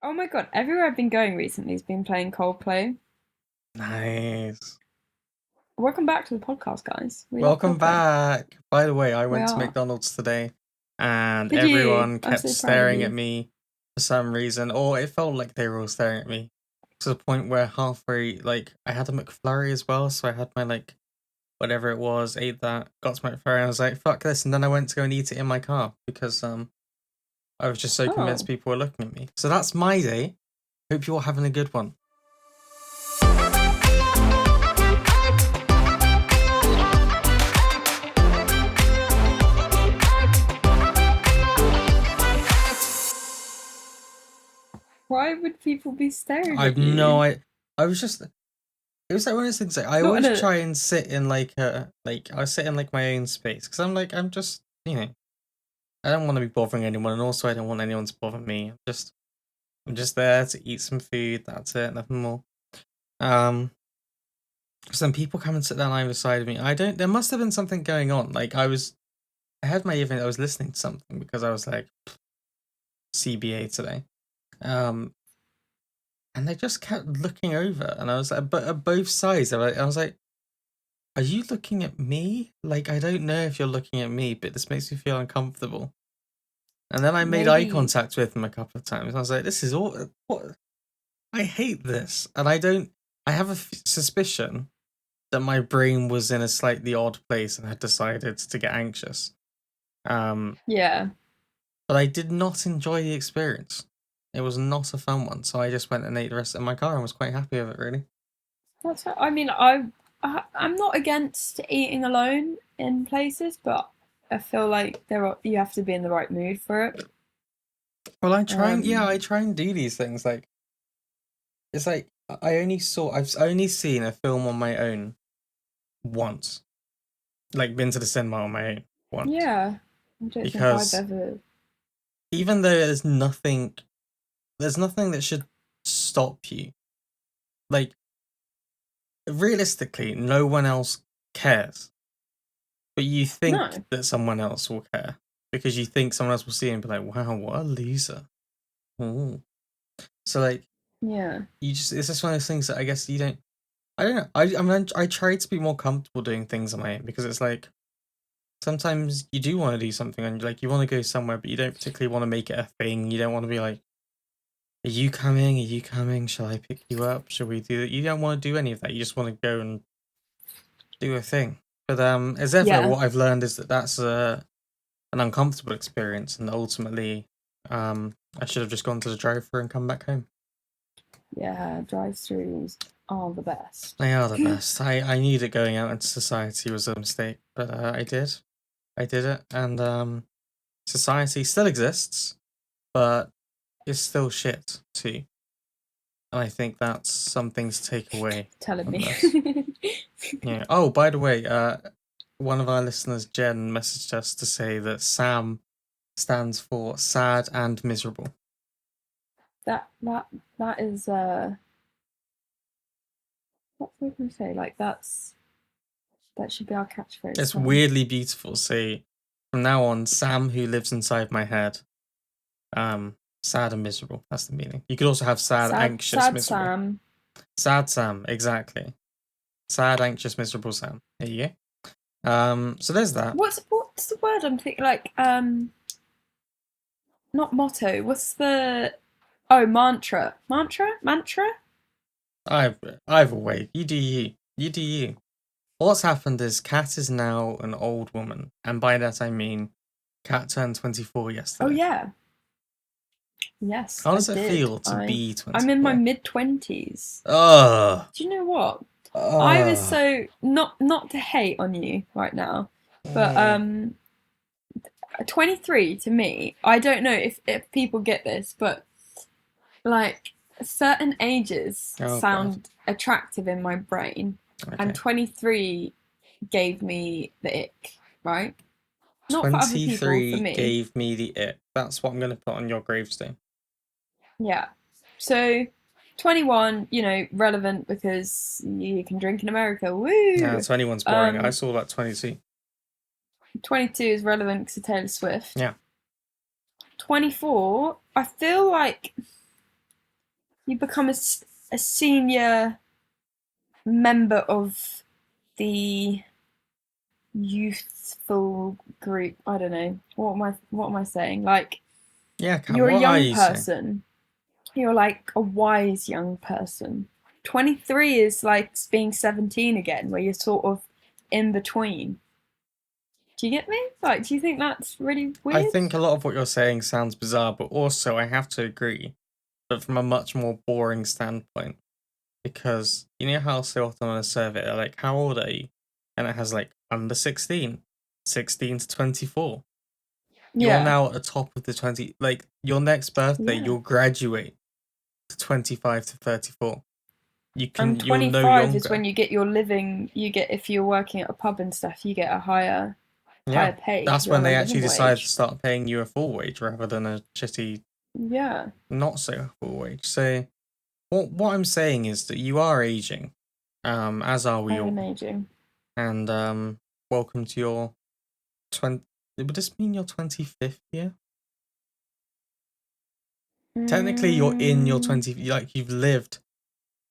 Oh my god, everywhere I've been going recently has been playing Coldplay. Nice. Welcome back to the podcast, guys. We love Welcome Coldplay. back. By the way, I We went to are. McDonald's today and Did you? everyone I'm kept so proud of staring at you. me for some reason, or it felt like they were all staring at me to the point where halfway, like, I had a McFlurry as well, so I had my, like, whatever it was, ate that, got to McFlurry, and I was like, fuck this, and then I went to go and eat it in my car because, I was just so convinced Oh. people were looking at me. So that's my day. Hope you're all having a good one. Why would people be staring I've at no you? I was just it was like one of those things. Like I Not in always a. try and sit in like I sit in like my own space because I'm just I don't want to be bothering anyone, and also I don't want anyone to bother me. I'm just there to eat some food. That's it, nothing more. Um, some people come and sit down either side of me. I don't. There must have been something going on. I had my evening. I was listening to something because I was like CBA today. Um, and they just kept looking over, and I was like, but at both sides. I was like, are you looking at me? Like, I don't know if you're looking at me, but this makes me feel uncomfortable. And then I made eye Maybe. contact with them a couple of times. I was like, this is all. What? I hate this. And I don't. I have a suspicion that my brain was in a slightly odd place and had decided to get anxious. Um, Yeah. but I did not enjoy the experience. It was not a fun one. So I just went and ate the rest in my car and was quite happy with it, really. I mean, I'm not against eating alone in places, but I feel like you have to be in the right mood for it. Well, I Um. try and do these things. Like, it's like I've only seen a film on my own once, like been to the cinema on my own once, Yeah. I don't think I've because ever. even though there's nothing that should stop you. Like, realistically, no one else cares, but you think No. that someone else will care because you think someone else will see it and be like, "Wow, what a loser." Ooh. So like, Yeah. it's just one of those things that I guess you don't. I don't know. I mean, I try to be more comfortable doing things on my own because it's like sometimes you do want to do something and like you want to go somewhere, but you don't particularly want to make it a thing. You don't want to be like, "Are you coming? Are you coming? Shall I pick you up? Shall we do that?" You don't want to do any of that. You just want to go and do a thing. But as ever, Yeah. what I've learned is that that's an uncomfortable experience, and ultimately, I should have just gone to the drive-thru and come back home. Yeah. Drive-throughs are the best. They are the best. I knew that going out into society was a mistake, but I did. I did it, and society still exists, but it's still shit too. And I think that's something to take away Telling from me. this. Yeah. Oh, by the way, one of our listeners, Jen, messaged us to say that Sam stands for sad and miserable. That is what we can say. Like that should be our catchphrase, It's Sam. weirdly beautiful. So from now on, Sam, who lives inside my head, sad and miserable. That's the meaning. You could also have sad, anxious, Sad miserable. Sam. Sad Sam, exactly. Sad, anxious, miserable Sam. There you go. So there's that. What's the word I'm thinking? Like not motto. What's the mantra? Mantra? Either way, you do you. You do you. What's happened is Kat is now an old woman, and by that I mean Kat turned 24 Oh yesterday. yeah. Yes, How I does it did. feel to be I'm in my 24? mid-20s. Ugh. Do you know what? I was Ugh. so not to hate on you right now, but Mm. 23 to me, I don't know if people get this, but like certain ages Oh god. sound attractive in my brain, and Okay. 23 gave me the ick, right? Not for other people, for 23 me. gave me the it. That's what I'm going to put on your gravestone. Yeah. So 21, relevant because you can drink in America. Nah, Woo! 21's boring. I Um, saw that 22. 22 is relevant because of Taylor Swift. Yeah. 24, I feel like you become a senior member of the youthful group. I don't know. What am I saying? Like, Yeah, Cam, you're a what are young you saying? person. You're like a wise young person. 23 is like being 17 again, where you're sort of in between. Do you get me? Like, do you think that's really I weird? think a lot of what you're saying sounds bizarre, but also I have to agree, but from a much more boring standpoint. Because you know how so often on a survey they're like, how old are you? And it has like under 16, 16 to 24. You're Yeah. now at the top of the 20, like your next birthday, Yeah. you'll graduate to 25 to 34. And You're no 25 is younger. when you get your living, you get, if you're working at a pub and stuff, you get a higher Yeah. pay because That's you're when on a they living actually decide to wage. start paying you a full wage rather than a shitty, Yeah. not so full wage. So what I'm saying is that you are aging, as are I we am all. aging. And welcome to your 20, would this mean your 25th year? Technically, you're in your Mm, 20, like you've lived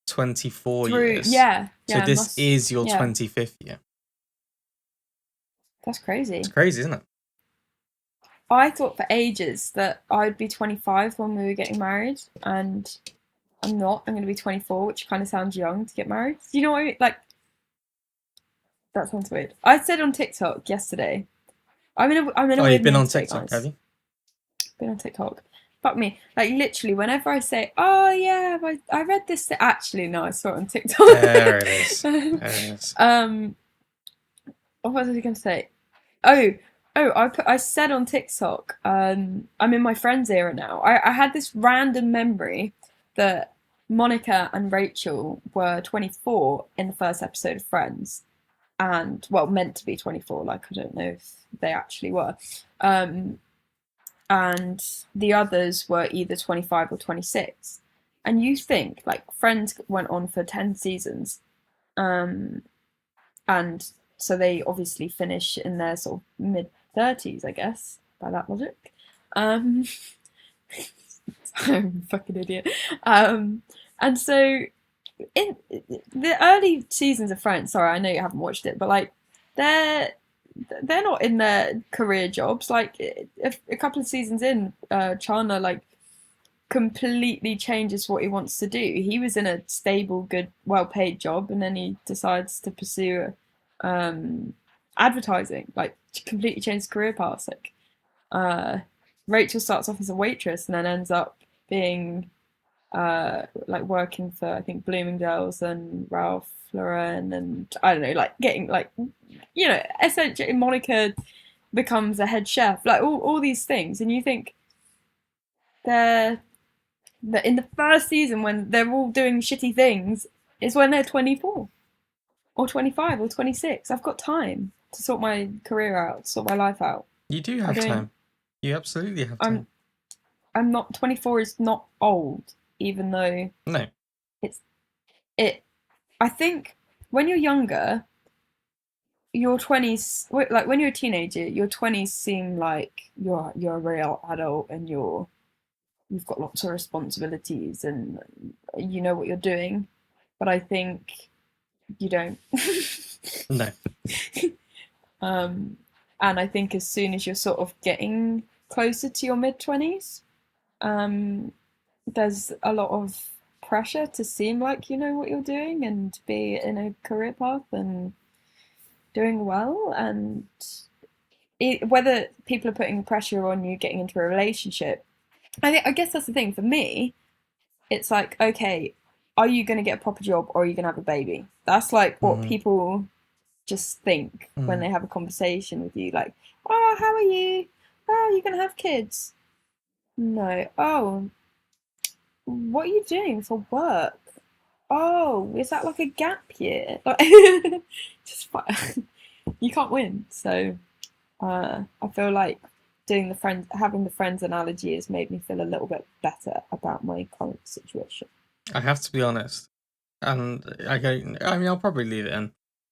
24 through, years. yeah, So yeah, this must, is your yeah, 25th year. that's It's crazy. crazy, isn't it? I thought for ages that I'd be 25 when we were getting married, and I'm not. I'm going to be 24, which kind of sounds young to get married. Do you know what I mean? Like, that sounds weird. I said on TikTok yesterday, I'm in a Oh, weird you've been mood on today, TikTok, have guys. you? Been on TikTok. Fuck me. Like, literally, whenever I say, oh, yeah, I read this. Actually, no, I saw it on There it is. TikTok. There it is. What was I going to say? Oh, I said on TikTok, I'm in my friends era now. I had this random memory that Monica and Rachel were 24 in the first episode of Friends, and well, meant to be 24. Like, I don't know if they actually were. Um, and the others were either 25 or 26. And you think, like, Friends went on for 10 seasons, um, and so they obviously finish in their sort of mid 30s, I guess, by that logic. Um, I'm a fucking idiot. And so in the early seasons of Friends, sorry, I know you haven't watched it, but like they're they're not in their career jobs. Like a couple of seasons in, Chandler like completely changes what he wants to do. He was in a stable, good, well-paid job, and then he decides to pursue advertising. Like completely change his career path. Like uh, Rachel starts off as a waitress and then ends up being like working for I think Bloomingdale's and Ralph Lauren and I don't know, like getting like essentially Monica becomes a head chef, like all these things, and you think they're that in the first season when they're all doing shitty things is when they're 24 or 25 or 26. I've got time to sort my career out, sort my life out. You do I have don't. time. You absolutely have I'm. time. I'm not. 24 is not old, even though No. it's it. I think when you're younger, your 20s, like when you're a teenager, your 20s seem like you're a real adult and you've got lots of responsibilities and you know what you're doing. But I think you don't. No. um, and I think as soon as you're sort of getting closer to your mid 20s, um, there's a lot of pressure to seem like you know what you're doing and be in a career path and doing well. And whether people are putting pressure on you getting into a relationship, I guess that's the thing for me. It's like, okay, are you going to get a proper job or are you going to have a baby? That's like what Mm, people just think when mm. they have a conversation with you, like, oh, how are you? Oh, you're gonna have kids? No. Oh, what are you doing for work? Oh, is that like a gap year? Like, just you can't win. So I feel like having the friends analogy has made me feel a little bit better about my current situation. I have to be honest. And I mean, I'll probably leave it in.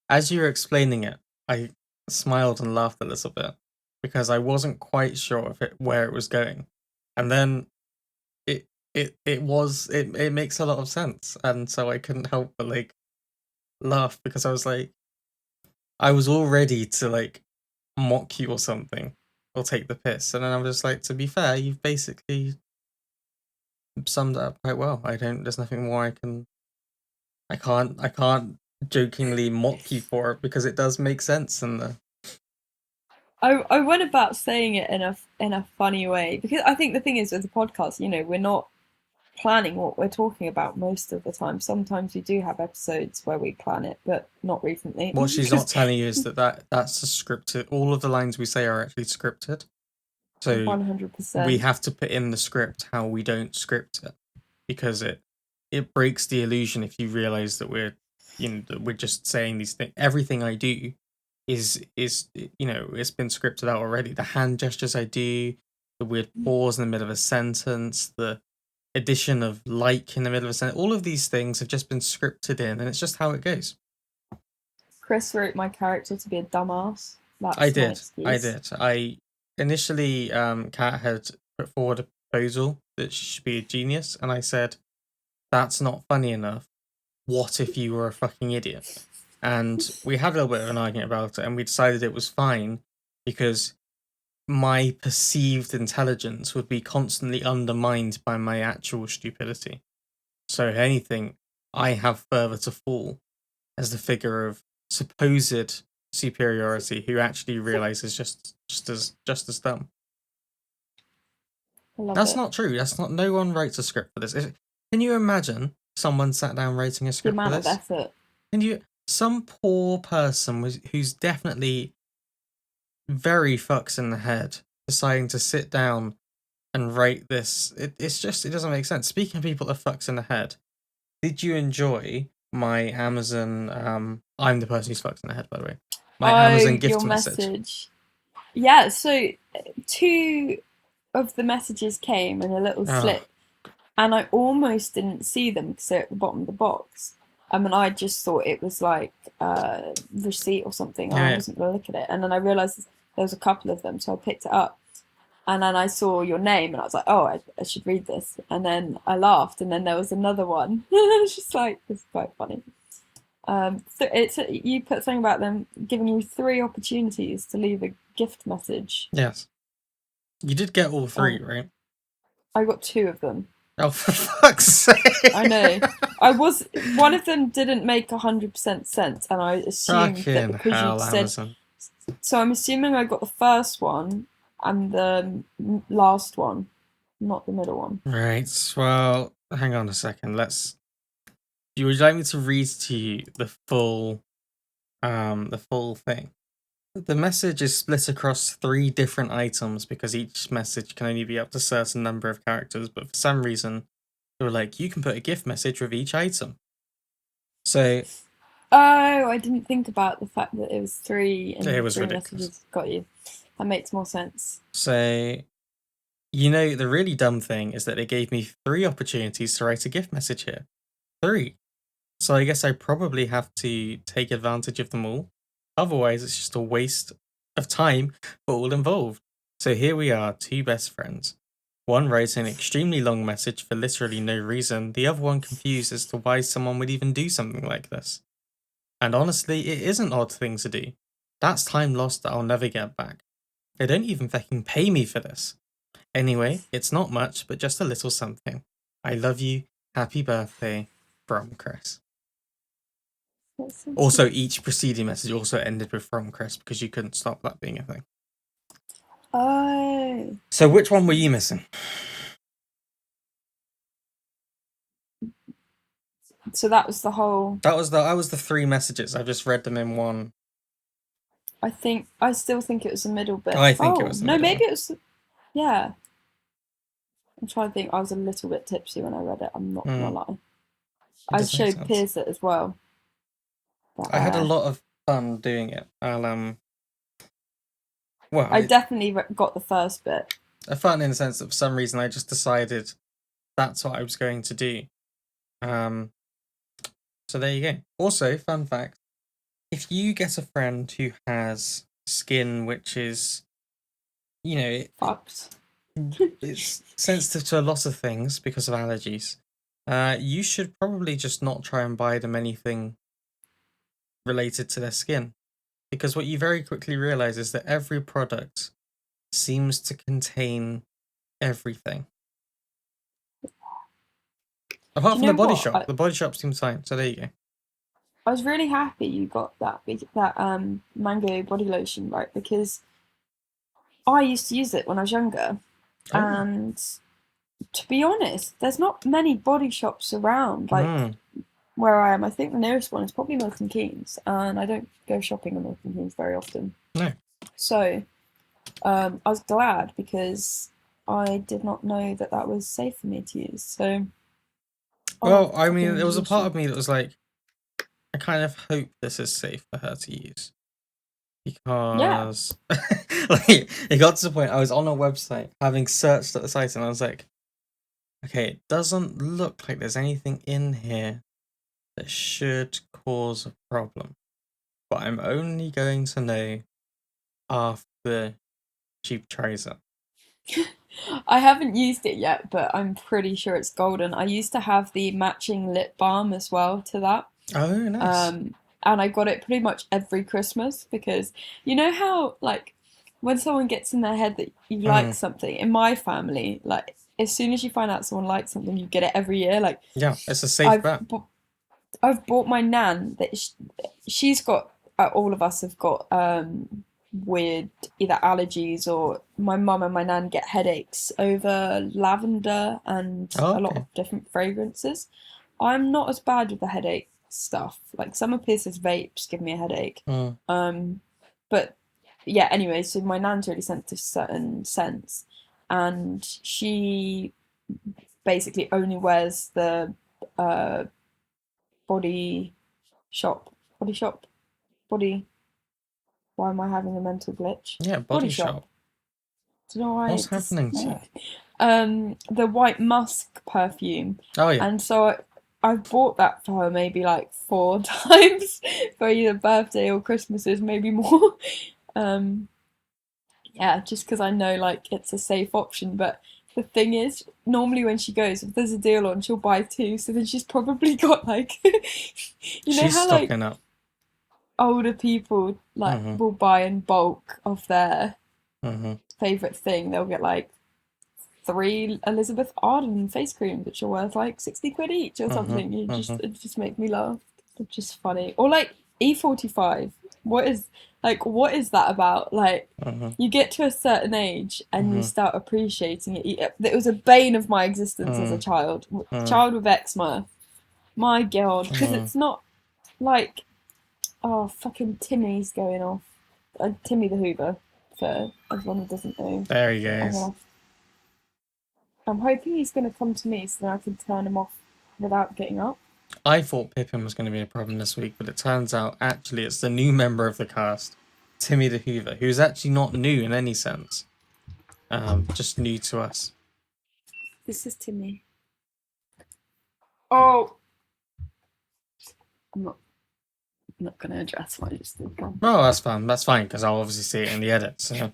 As you were explaining it, I smiled and laughed a little bit because I wasn't quite sure where it was going. And then it makes a lot of sense, and so I couldn't help but like laugh because I was like, I was all ready to like mock you or something or take the piss, and then I was just like, to be fair, you've basically summed it up quite well. I don't. There's nothing more I can. I can't jokingly mock you for it because it does make sense, and I went about saying it in a funny way because I think the thing is with the podcast, we're not planning what we're talking about most of the time. Sometimes we do have episodes where we plan it, but not recently. what she's not 'Cause telling you is that's a scripted. All of the lines we say are actually scripted. So we 100%. have to put in the script how we don't script it because it breaks the illusion if you realize that we're just saying these things. Everything I do is it's been scripted out already. The hand gestures I do, the weird pause in the middle of a sentence, the addition of like in the middle of a sentence, all of these things have just been scripted in, and it's just how it goes. Chris wrote my character to be a dumbass. I That's my did. I excuse. did. I initially, Kat had put forward a proposal that she should be a genius, and I said, that's not funny enough. What if you were a fucking idiot? And we had a little bit of an argument about it, and we decided it was fine because my perceived intelligence would be constantly undermined by my actual stupidity. So, if anything, I have further to fall as the figure of supposed superiority who actually realizes just as dumb. I love That's it. not true. That's not. No one writes a script for this. Can you imagine someone sat down writing a The script for amount of this? effort. Can you? Some poor person who's definitely very fucks in the head deciding to sit down and write this. It doesn't make sense. Speaking of people that fucks in the head, did you enjoy my Amazon? I'm the person who's fucked in the head, by the way. My Oh, Amazon your gift message. message. Yeah, so two of the messages came in a little Oh, slip, and I almost didn't see them because they're at the bottom of the box. And I just thought it was like a receipt or something, and I yeah, wasn't going to look at it. And then I realized there was a couple of them, so I picked it up. And then I saw your name, and I was like, "Oh, I should read this." And then I laughed, and then there was another one. It's just like it's quite funny. So it's you put something about them giving you three opportunities to leave a gift message. yes. You did get all three, Um, right? I got two of them. Oh, for fuck's sake! I know. I was one of them didn't make 100% sense, and I assumed that Fucking because you'd hell, said Amazon. so. I'm assuming I got the first one and the last one, not the middle one. Right. Well, hang on a second. You would like me to read to you the full thing? The message is split across three different items because each message can only be up to a certain number of characters, but for some reason, they were like, you can put a gift message with each item. So Oh, I didn't think about the fact that it was three it and was three ridiculous. messages. Got you. That makes more sense. So, the really dumb thing is that they gave me three opportunities to write a gift message here. Three. So I guess I probably have to take advantage of them all. Otherwise, it's just a waste of time for all involved. So here we are, two best friends. One writes an extremely long message for literally no reason, the other one confused as to why someone would even do something like this. And honestly, it is an odd thing to do. That's time lost that I'll never get back. They don't even fucking pay me for this. Anyway, it's not much, but just a little something. I love you. Happy birthday from Chris. That's so Also, sweet. each preceding message also ended with from Chris because you couldn't stop that being a thing. Oh, So, which one were you missing? so that was the whole. That was the three messages. I've just read them in one. I still think it was the middle bit. I think it Oh was the no, middle maybe one. it was. Yeah, I'm trying to think. I was a little bit tipsy when I read it. I'm not gonna Hmm, lie. it I does make showed sense. Piers it as well. But, I had a lot of fun doing it. Well, I definitely got the first bit. fun in the sense that for some reason I just decided that's what I was going to do. Um, so there you go. Also, fun fact: if you get a friend who has skin which is, Fucked. it's sensitive to a lot of things because of allergies. You should probably just not try and buy them anything related to their skin, because what you very quickly realize is that every product seems to contain everything. Apart Do from you the know Body what? Shop. The Body Shop seems fine, so there you go. I was really happy you got that mango body lotion, right? Because I used to use it when I was younger, Oh. and to be honest, there's not many body shops around like Mm. where I am. I think the nearest one is probably Milton Keynes, and I don't go shopping in Milton Keynes very often. No. So I was glad because I did not know that that was safe for me to use. So, oh, Well, I mean, fucking there was a part of lotion. me that was like, I kind of hope this is safe for her to use. Yeah. Because like it got to the point I was on a website having searched at the site and I was like, okay, it doesn't look like there's anything in here that should cause a problem. But I'm only going to know after she tries it. I haven't used it yet, but I'm pretty sure it's golden. I used to have the matching lip balm as well to that. Oh, nice. Um, and I got it pretty much every Christmas because you know how like when someone gets in their head that you like Mm, something, in my family, like as soon as you find out someone likes something, you get it every year. Like yeah, it's a safe I've bet. I've bought my nan that she's got. All of us have got weird either allergies or my mum and my nan get headaches over lavender and Oh, a lot okay. of different fragrances. I'm not as bad with the headache stuff. Like Summer Pierce's vapes give me a headache. Mm, Um, but yeah, anyway, so my nan's really sensitive to certain scents, and she basically only wears the uh, body body shop, body. Why am I having a mental glitch? yeah, Body Body shop. Shop. Do you know why What's it just happening to you? the white musk perfume, Oh, yeah. and so I've bought that for her maybe like 4 times for either birthday or Christmases, maybe more. Um, yeah, just because I know like it's a safe option. But the thing is, normally when she goes, if there's a deal on, she'll buy two. So then she's probably got like, you know She's how like stocking up. older people like Mm-hmm. will buy in bulk of their Mm-hmm. favorite thing. They'll get like 3 Elizabeth Arden face creams, which are worth like 60 quid each or Mm-hmm. something. You Mm-hmm. just it just make me laugh. It's just funny. Or like E45. What is that about? Like Mm-hmm. you get to a certain age and you Mm-hmm. start appreciating it. It was a bane of my existence as a Mm-hmm. child. Mm-hmm. Child with eczema. My god, because Mm-hmm. it's not like oh fucking Timmy's going off. Timmy the Hoover for everyone who doesn't know. There he I'm goes. gonna I'm hoping he's going to come to me so that I can turn him off without getting up. I thought Pippin was going to be a problem this week, but it turns out actually it's the new member of the cast, Timmy the Hoover, who's actually not new in any sense. Just new to us. This is Timmy. Oh, I'm not going to address what I just did. Oh, that's fine. That's fine because I'll obviously see it in the edit. So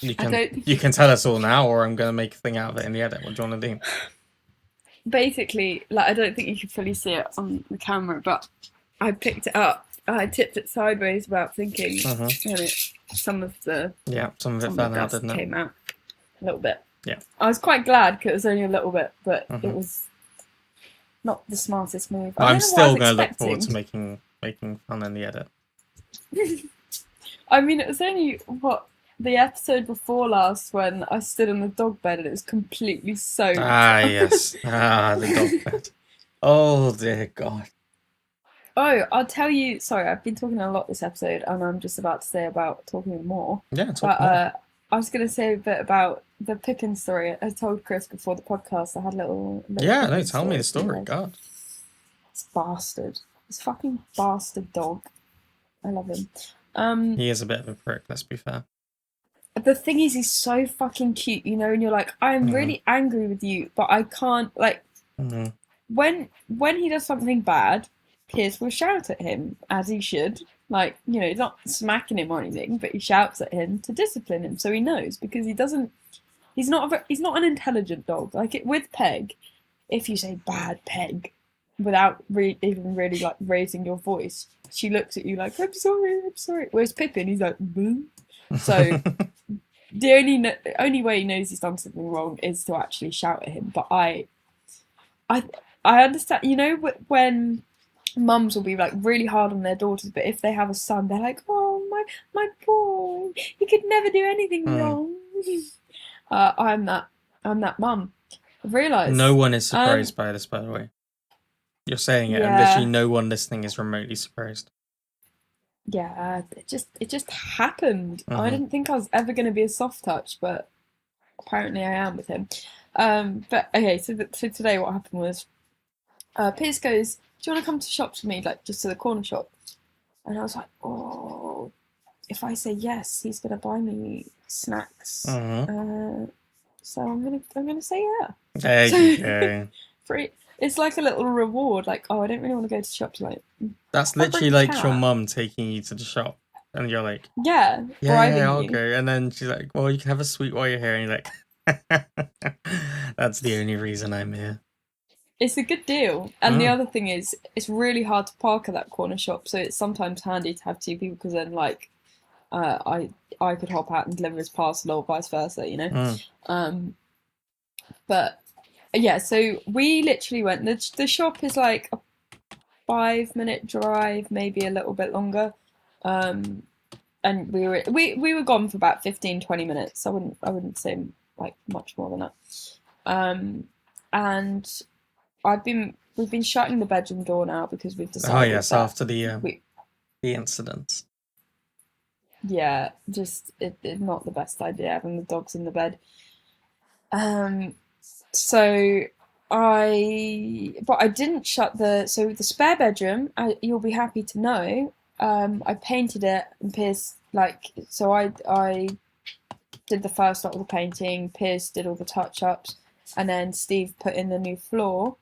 you I can don't think you can tell us all now, or I'm going to make a thing out of it in the edit. What do you want to do? basically like I don't think you can fully see it on the camera, but I picked it up. I tipped it sideways without thinking, Mm-hmm. and some of the Yeah, some of it fell out, dust didn't it? came out a little bit. Yeah. I was quite glad because it was only a little bit, but Mm-hmm. it was not the smartest move. I I'm don't know what I still was going to look forward expecting. to making fun in the edit. I mean, it was only what the episode before last when I stood on the dog bed and it was completely soaked. Ah, yes. Ah, the dog bed. Oh dear God. Oh, I'll tell you. Sorry, I've been talking a lot this episode, and I'm just about to say about talking more. Yeah, talk But more. I was going to say a bit about the Pippin story. I told Chris before the podcast. I had a little Yeah, no, Pippin tell me story the for you story. guys. God. This bastard, this fucking bastard dog. I love him. Um, He is a bit of a prick, let's be fair. the thing is, he's so fucking cute, you know, and you're like, I'm Mm-hmm. really angry with you, but I can't like Mm-hmm. when he does something bad, Pierce will shout at him as he should. Like, you know, he's not smacking him or anything, but he shouts at him to discipline him so he knows because He's not an intelligent dog. Like with Peg, if you say bad Peg, without even really like raising your voice, she looks at you like I'm sorry, I'm sorry. Whereas Pippin, he's like boo. So the only way he knows he's done something wrong is to actually shout at him. But I I understand. You know when mums will be like really hard on their daughters, but if they have a son, they're like, oh my boy, he could never do anything Mm. wrong. I'm that mum. I've No realised. one is surprised by this, by the way. You're saying it, and literally Yeah, no one listening is remotely surprised. yeah. It just happened. I Mm-hmm. didn't think I was ever going to be a soft touch, but apparently I am with him. But okay, so today what happened was, Piers goes, "Do you want to come to shops with me, like just to the corner shop?" And I was like, "Oh, if I say yes, he's gonna buy me snacks. Mm-hmm. So I'm gonna say yeah." There you So go. free. It's like a little reward. Like, oh, I don't really want to go to shops tonight. That's I'll bring literally the like your cat. mum taking you to the shop, and you're like, Yeah, yeah, bribing I'll you. go. And then she's like, well, you can have a sweet while you're here. And you're like, that's the only reason I'm here. It's a good deal. And the Mm. other thing is, it's really hard to park at that corner shop, so it's sometimes handy to have two people because then, like, uh, I I could hop out and deliver his parcel or vice versa, you know. Mm. Um, but yeah, so we literally went. The shop is like a 5 minute drive, maybe a little bit longer. Um, and we were gone for about 15, 20 minutes. I wouldn't say like much more than that. Um, and we've been shutting the bedroom door now because we've Oh decided yes, that after we the incident. yeah, just it's not the best idea having the dogs in the bed. Um, so but I didn't shut the spare bedroom. You'll be happy to know. I painted it and Pierce like so I did the first lot of the painting. Pierce did all the touch ups, and then Steve put in the new floor.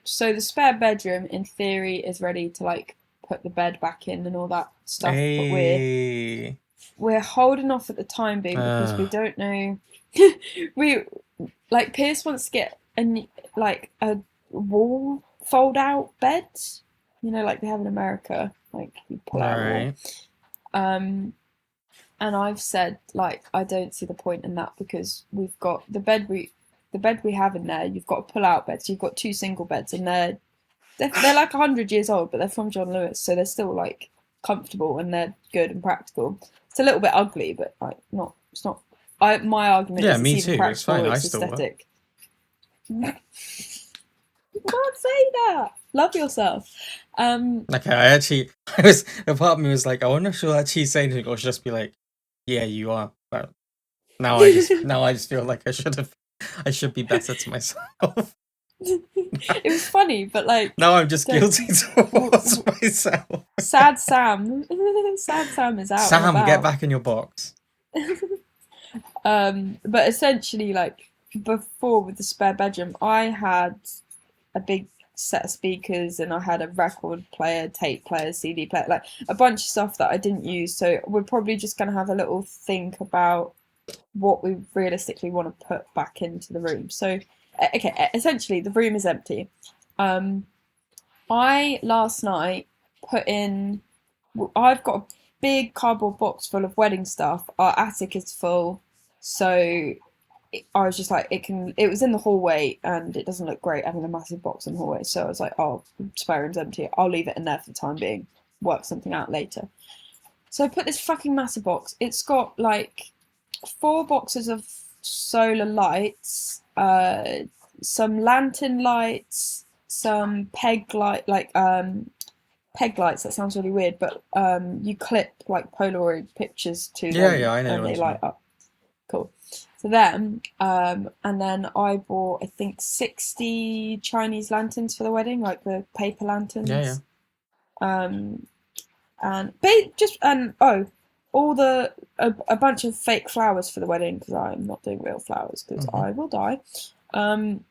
So the spare bedroom, in theory, is ready to like put the bed back in and all that stuff. But Hey. we're holding off at the time being because we Uh, don't know. we like Pierce wants to get like a wall fold out bed, you know, like they have in America. Like you pull all out a wall. right. Um, and I've said like I don't see the point in that because we've got the bed we have in there. You've got a pull out bed, so you've got two single beds, and they're like 100 years old, but they're from John Lewis, so they're still like comfortable and they're good and practical. It's a little bit ugly, but like not. It's not. My argument Yeah, is it's me either too. It's practical fine. or I it's still work. aesthetic. You can't say that. Love yourself. Okay, I actually, I was, a part of me was like, I wonder if she'll actually say anything, or she'll just be like, yeah, you are. But now I just feel like I should be better to myself. It was funny, but like, Now I'm just don't. guilty towards myself. Sad Sam. Sad Sam is out and Sam, get about. back in your box. But essentially, like before with the spare bedroom, I had a big set of speakers and I had a record player, tape player, CD player, like a bunch of stuff that I didn't use. So we're probably just going to have a little think about what we realistically want to put back into the room. So, okay, essentially the room is empty. I last night put in. I've got a big cardboard box full of wedding stuff. Our attic is full, so I was just like, it can. It was in the hallway, and it doesn't look great having a massive box in the hallway. So I was like, oh, spare room's empty. I'll leave it in there for the time being. Work something out later. So I put this fucking massive box. It's got like 4 boxes of solar lights, some lantern lights, some peg lights. That sounds really weird, but you clip like Polaroid pictures to Yeah, them yeah, I know and they what you light mean. up. Cool. So then, and then I bought I think 60 Chinese lanterns for the wedding, like the paper Yeah, yeah. lanterns. Um, and just and all a bunch of fake flowers for the wedding because I'm not doing real flowers because Mm-hmm. I will die. Um,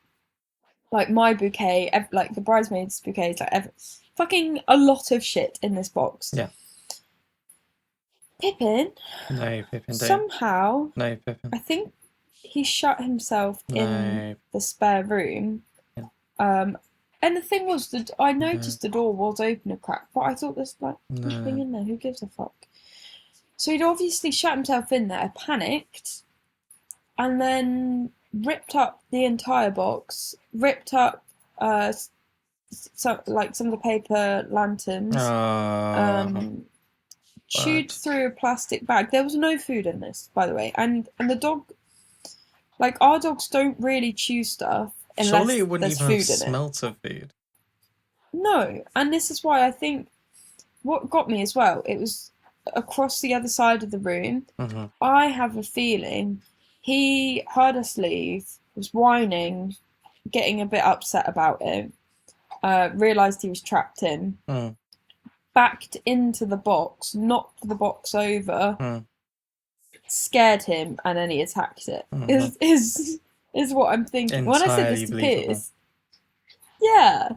like my bouquet, like the bridesmaids' bouquets, like fucking a lot of shit in this box. Yeah. Pippin No, Pippin, don't. somehow, No, Pippin. I think he shut himself in No. the spare room. Um, and the thing was that I No. noticed the door was open a crack, but I thought there's like nothing No. in there. Who gives a fuck? So he'd obviously shut himself in there, panicked, and then ripped up the entire box, ripped up uh, some of the paper lanterns, Oh, um, chewed but through a plastic bag. There was no food in this, by the way, and the dog, like our dogs, don't really chew stuff surely unless it wouldn't there's even have food in it. smelt of food. No, and this is why I think what got me as well. It was across the other side of the room. Mm-hmm. I have a feeling he heard us leave, was whining, getting a bit upset about it, realised he was trapped in, Mm. backed into the box, knocked the box over, Mm. scared him, and then he attacked it. Mm-hmm. Is what I'm thinking. When I said this Entirely to believable. Piers, yeah.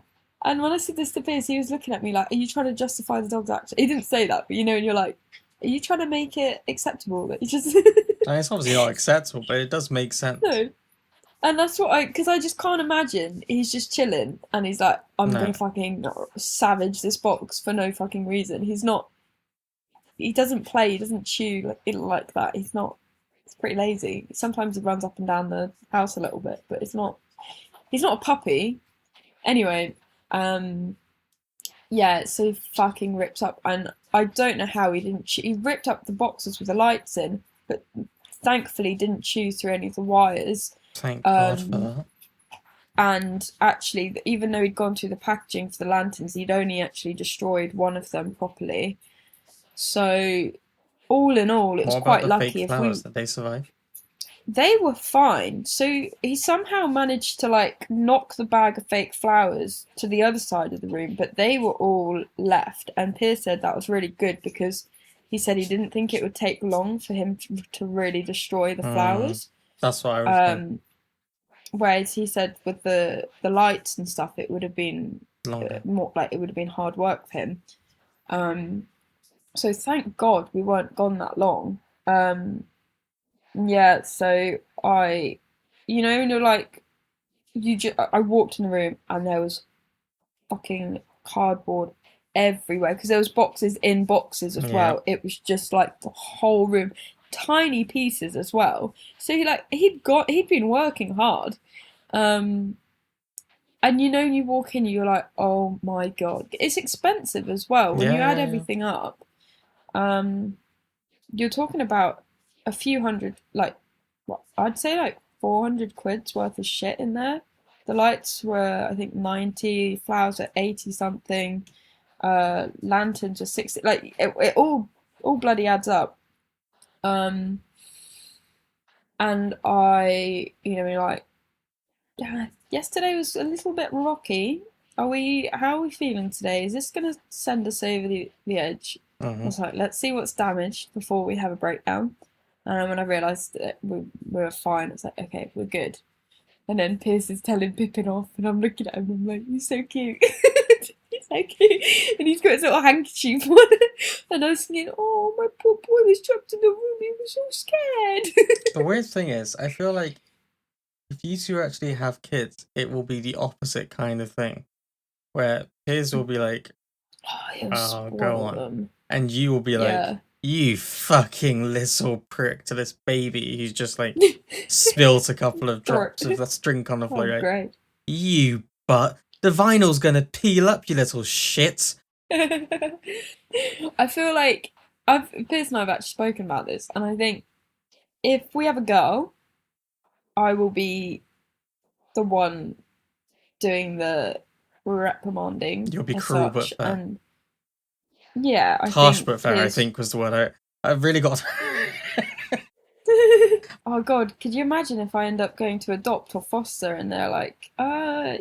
And when I said this to Piers, he was looking at me like, "Are you trying to justify the dog's action?" He didn't say that, but you know, and you're like, "Are you trying to make it acceptable that you just I mean, it's obviously not acceptable, but it does make sense. no?" And that's what because I just can't imagine he's just chilling and he's like, "I'm No. gonna fucking savage this box for no fucking reason." He's not. He doesn't play. He doesn't chew like that. He's not. He's pretty lazy. Sometimes he runs up and down the house a little bit, but it's not. He's not a puppy. Anyway, um, yeah, so he fucking rips up, and I don't know how he didn't. He ripped up the boxes with the lights in, but thankfully didn't chew through any of the wires. Thank God for Um, that. and actually, even though he'd gone through the packaging for the lanterns, he'd only actually destroyed one of them properly. So, all in all, it was What about quite the fake lucky if we. flowers? Did they survive? They were fine. So he somehow managed to like knock the bag of fake flowers to the other side of the room, but they were all left. And Piers said that was really good because he said he didn't think it would take long for him to really destroy the Mm, flowers. that's what I was thinking. Whereas he said with the lights and stuff, it would have been Longer. more like it would have been hard work for him. Um, so thank God we weren't gone that long. Yeah, so like I walked in the room and there was fucking cardboard everywhere because there was boxes in boxes as Yeah. well. It was just like the whole room, tiny pieces as well. So he'd been working hard, um, and you walk in, you're like, oh my god, it's expensive as well when you Yeah, add yeah, yeah. everything up. Um, you're talking about a few hundred, like what I'd say like 400 quid's worth of shit in there. The lights were I think 90, flowers at 80 something, lanterns were 60. Like it all bloody adds up. Um, and like yeah, yesterday was a little bit rocky. How are we feeling today? Is this gonna send us over the edge? I Mm-hmm. was like, let's see what's damaged before we have a breakdown. And when I realised that we were fine, I was like, okay, we're good. And then Pierce is telling Pippin off, and I'm looking at him, and I'm like, he's so cute. He's so cute. And he's got his little handkerchief on. And I was thinking, oh, my poor boy was trapped in the room. He was so scared. The weird thing is, I feel like if you two actually have kids, it will be the opposite kind of thing, where his will be like, Oh, he'll "Oh, go spoil on," them. and you will be like, Yeah. "You fucking little prick" to this baby who's just like spilt a couple of drops of that drink on the Oh, floor. Like, great. you but the vinyl's gonna peel up, you little shit. I feel like Piers and I have actually spoken about this, and I think if we have a girl, I will be the one doing the reprimanding You'll be as cruel but such, fair. and yeah, I Harsh think but fair, I Piers. think was the word I've really got. Oh God, could you imagine if I end up going to adopt or foster and they're like,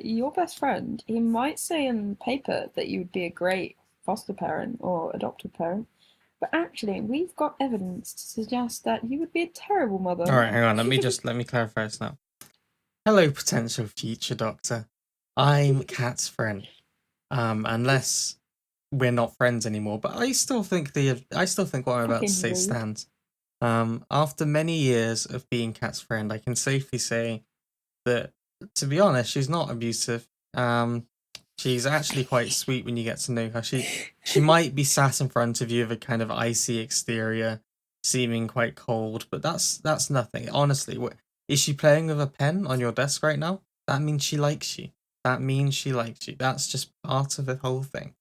your best friend, he might say in paper that you would be a great foster parent or adoptive parent, but actually we've got evidence to suggest that you would be a terrible All mother. right, hang on. Let me clarify this now. Hello, potential future doctor. I'm Kat's friend. Unless we're not friends anymore, but I still think what I'm about to Fucking say rude. stands. After many years of being Kat's friend, I can safely say that, to be honest, she's not abusive. She's actually quite sweet when you get to know her. She might be sat in front of you with a kind of icy exterior, seeming quite cold, but that's nothing. Honestly, is she playing with a pen on your desk right now? That means she likes you. That means she likes you. That's just part of the whole thing.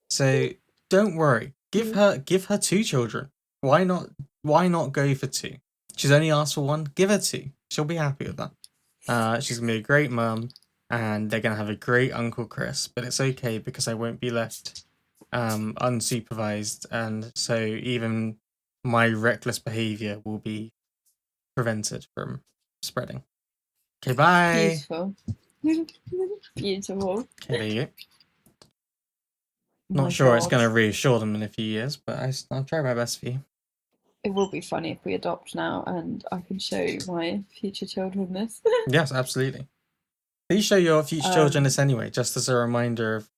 So don't worry. Give her two children. Why not? Why not go for two? She's only asked for one. Give her two. She'll be happy with that. She's gonna be a great mum, and they're gonna have a great Uncle Chris. But it's okay because I won't be left unsupervised, and so even my reckless behavior will be prevented from spreading. Okay, bye. Beautiful. Beautiful. Okay, there you go. My Not sure it's God. gonna reassure them in a few years, but I'll try my best for you. It will be funny if we adopt now and I can show my future children this. Yes, absolutely. Please show your future children this anyway, just as a reminder of,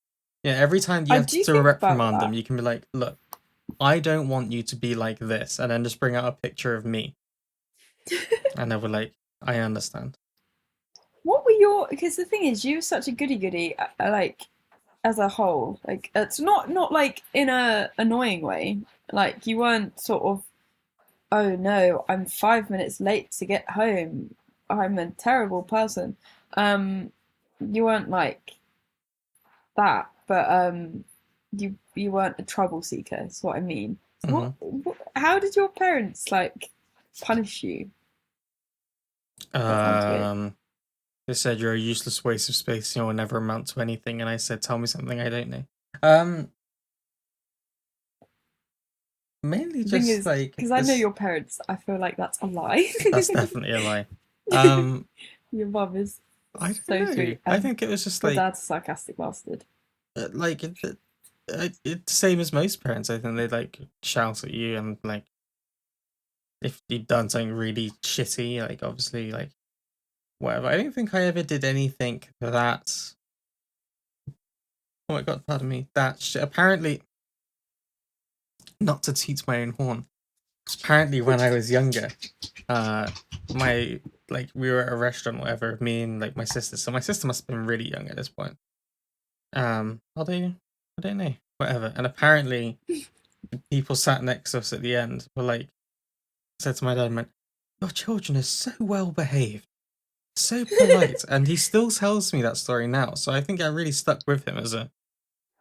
every time you I have do to think about reprimand them, that. you can be like, look, I don't want you to be like this, and then just bring out a picture of me. And they were like, I understand. What were your? Because the thing is, you were such a goody goody, like as a whole. Like it's not like in a annoying way. Like you weren't sort of, oh no, I'm 5 minutes late to get home. I'm a terrible person. You weren't like that, but you weren't a trouble seeker. Is what I mean. Mm-hmm. How did your parents like punish you? That sounds weird. They said you're a useless waste of space, you'll never amount to anything, and I said, tell me something I don't know. Mainly The thing just is, like because I know your parents, I feel like that's a lie. that's definitely a lie. Um, Your mum is I don't so know. sweet, I and think it was just your like dad's a sarcastic bastard. like it's the same as most parents. I think they like shout at you, and like if you've done something really shitty, like obviously like whatever. I don't think I ever did anything that. Oh my god, pardon me. That shit. Apparently, not to toot my own horn. Apparently, when I was younger, my like we were at a restaurant, or whatever. Me and like my sister. So my sister must have been really young at this point. Although I don't know, whatever. And apparently, people sat next to us at the end were like, said to my dad, went, "Your children are so well behaved, so polite," and he still tells me that story now. So I think I really stuck with him as a.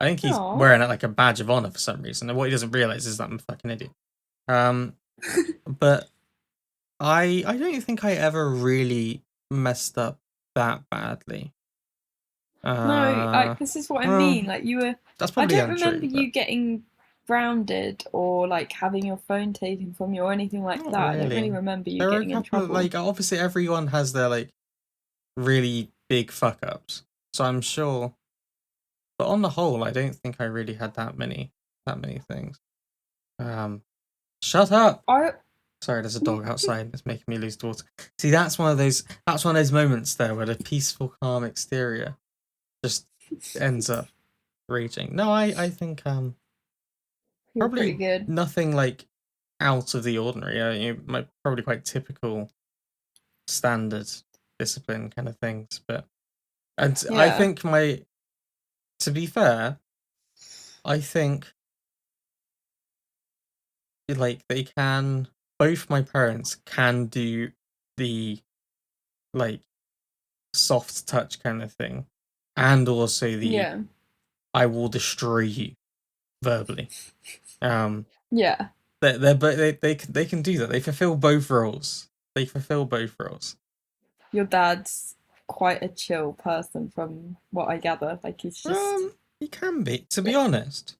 I think he's Oh, wearing it like a badge of honor for some reason, and what he doesn't realize is that I'm a fucking idiot. Um, but I don't think I ever really messed up that badly. no, Uh, like this is what I well, mean. Like you were, that's I probably don't remember untrue, but you getting grounded or like having your phone taken from you or anything like not that. I don't really really. remember you There are a getting in couple of trouble. like obviously everyone has their like really big fuck ups, so I'm sure. But on the whole, I don't think I really had that many things. Um, Shut up. I Sorry, there's a dog outside. It's making me lose water. See, that's one of those. That's one of those moments there where the peaceful, calm exterior just ends up raging. No, I think You're pretty probably good. nothing like out of the ordinary. Probably quite typical, standard discipline kind of things. But and I Yeah. think to be fair, I think like both my parents can do the like soft touch kind of thing, and also the Yeah. I will destroy you verbally. Um, Yeah. they can do that. They fulfill both roles. They fulfill both roles. Your dad's quite a chill person from what I gather. Like he's just He can be. To be honest,